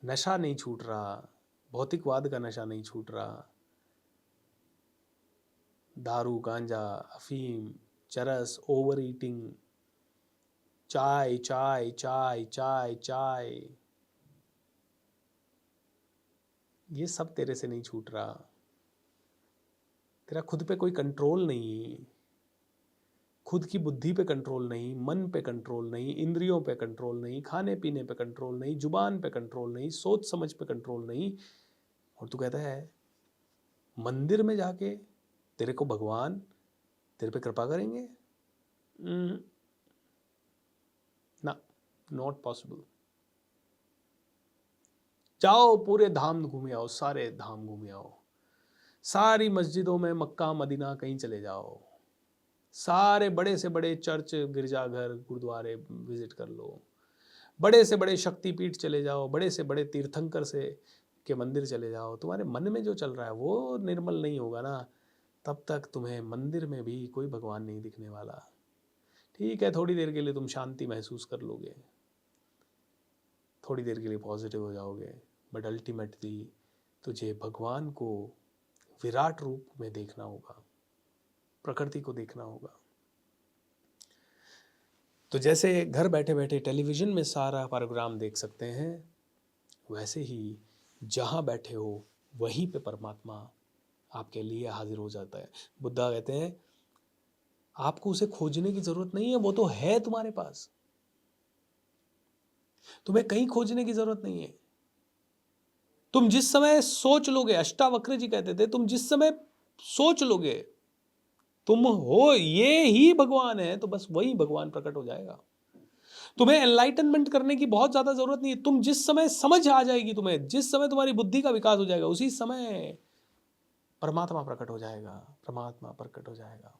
नशा नहीं छूट रहा, भौतिकवाद का नशा नहीं छूट रहा। दारू, गांजा, अफीम, चरस, ओवर ईटिंग, चाय चाय चाय चाय चाय, ये सब तेरे से नहीं छूट रहा। तेरा खुद पे कोई कंट्रोल नहीं, खुद की बुद्धि पे कंट्रोल नहीं, मन पे कंट्रोल नहीं, इंद्रियों पे कंट्रोल नहीं, खाने पीने पे कंट्रोल नहीं, जुबान पे कंट्रोल नहीं, सोच समझ पे कंट्रोल नहीं। और तू कहता है मंदिर में जाके तेरे को भगवान तेरे पे कृपा करेंगे? ना, नॉट पॉसिबल। जाओ पूरे धाम घूमे आओ, सारे धाम घूमे आओ, सारी मस्जिदों में, मक्का मदीना कहीं चले जाओ, सारे बड़े से बड़े चर्च, गिरजाघर, गुरुद्वारे विजिट कर लो, बड़े से बड़े शक्तिपीठ चले जाओ, बड़े से बड़े तीर्थंकर से के मंदिर चले जाओ। तुम्हारे मन में जो चल रहा है वो निर्मल नहीं होगा ना, तब तक तुम्हें मंदिर में भी कोई भगवान नहीं दिखने वाला। ठीक है, थोड़ी देर के लिए तुम शांति महसूस कर लोगे, थोड़ी देर के लिए पॉजिटिव हो जाओगे, बट अल्टीमेटली तुझे भगवान को विराट रूप में देखना होगा, प्रकृति को देखना होगा। तो जैसे घर बैठे बैठे टेलीविज़न में सारा प्रोग्राम देख सकते हैं, वैसे ही जहाँ बैठे हो वहीं पे परमात्मा आपके लिए हाजिर हो जाता है। बुद्धा कहते हैं आपको उसे खोजने की ज़रूरत नहीं है, वो तो है तुम्हारे पास, तुम्हें कहीं खोजने की ज़रूरत नहीं है। तुम जिस समय सोच लोगे, अष्टावक्र जी कहते थे, तुम जिस समय सोच लोगे तुम हो ये ही भगवान है, तो बस वही भगवान प्रकट हो जाएगा। तुम्हें एनलाइटनमेंट करने की बहुत ज्यादा जरूरत नहीं है। तुम जिस समय समझ आ जाएगी, तुम्हें जिस समय तुम्हारी बुद्धि का विकास हो जाएगा, उसी समय परमात्मा प्रकट हो जाएगा, परमात्मा प्रकट हो जाएगा।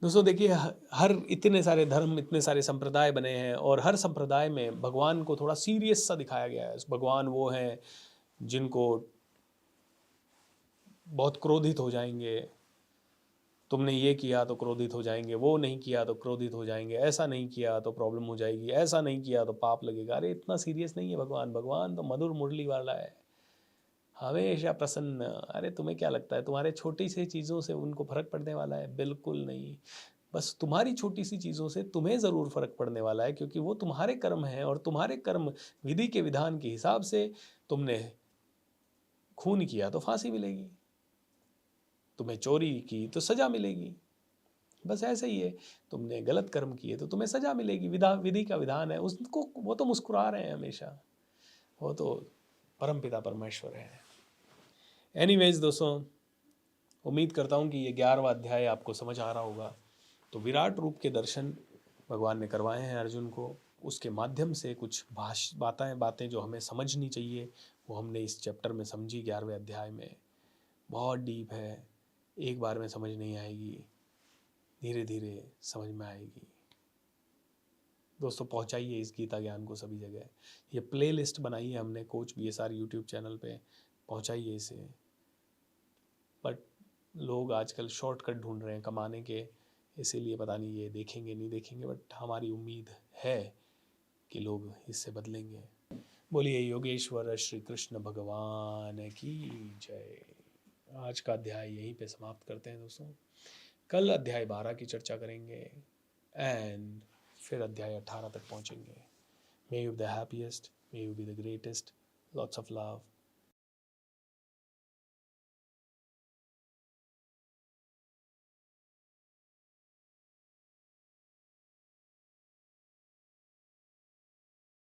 दोस्तों देखिए, हर इतने सारे धर्म, इतने सारे संप्रदाय बने हैं, और हर संप्रदाय में भगवान को थोड़ा सीरियस सा दिखाया गया है। भगवान वो हैं जिनको बहुत क्रोधित हो जाएंगे, तुमने ये किया तो क्रोधित हो जाएंगे, वो नहीं किया तो क्रोधित हो जाएंगे, ऐसा नहीं किया तो प्रॉब्लम हो जाएगी, ऐसा नहीं किया तो पाप लगेगा। अरे इतना सीरियस नहीं है भगवान। भगवान तो मधुर मुरली वाला है, हमेशा प्रसन्न। अरे तुम्हें क्या लगता है तुम्हारे छोटी सी चीज़ों से उनको फर्क पड़ने वाला है? बिल्कुल नहीं। बस तुम्हारी छोटी सी चीज़ों से तुम्हें ज़रूर फर्क पड़ने वाला है, क्योंकि वो तुम्हारे कर्म हैं, और तुम्हारे कर्म विधि के विधान के हिसाब से। तुमने खून किया तो फांसी मिलेगी, तुम्हें चोरी की तो सजा मिलेगी, बस ऐसे ही है। तुमने गलत कर्म किए तो तुम्हें सजा मिलेगी, विधि का विधान है उसको। वो तो मुस्कुरा रहे हैं हमेशा, वो तो परमपिता परमेश्वर है। एनीवेज दोस्तों, उम्मीद करता हूँ कि ये 11वां अध्याय आपको समझ आ रहा होगा। तो विराट रूप के दर्शन भगवान ने करवाए हैं अर्जुन को, उसके माध्यम से कुछ बातें जो हमें समझनी चाहिए वो हमने इस चैप्टर में समझी। 11वें अध्याय में बहुत डीप है, एक बार में समझ नहीं आएगी, धीरे धीरे समझ में आएगी। दोस्तों पहुंचाइए इस गीता ज्ञान को सभी जगह। ये प्लेलिस्ट बनाई है हमने कोच BSR यूट्यूब चैनल पे, पहुंचाइए इसे। बट लोग आजकल शॉर्टकट ढूंढ रहे हैं कमाने के, इसीलिए पता नहीं ये देखेंगे नहीं देखेंगे, बट हमारी उम्मीद है कि लोग इससे बदलेंगे। बोलिए योगेश्वर श्री कृष्ण भगवान की जय। आज का अध्याय यहीं पे समाप्त करते हैं दोस्तों। कल अध्याय 12 की चर्चा करेंगे, एंड फिर अध्याय 18 तक पहुंचेंगे। May you be the happiest, may you be the greatest, lots of love.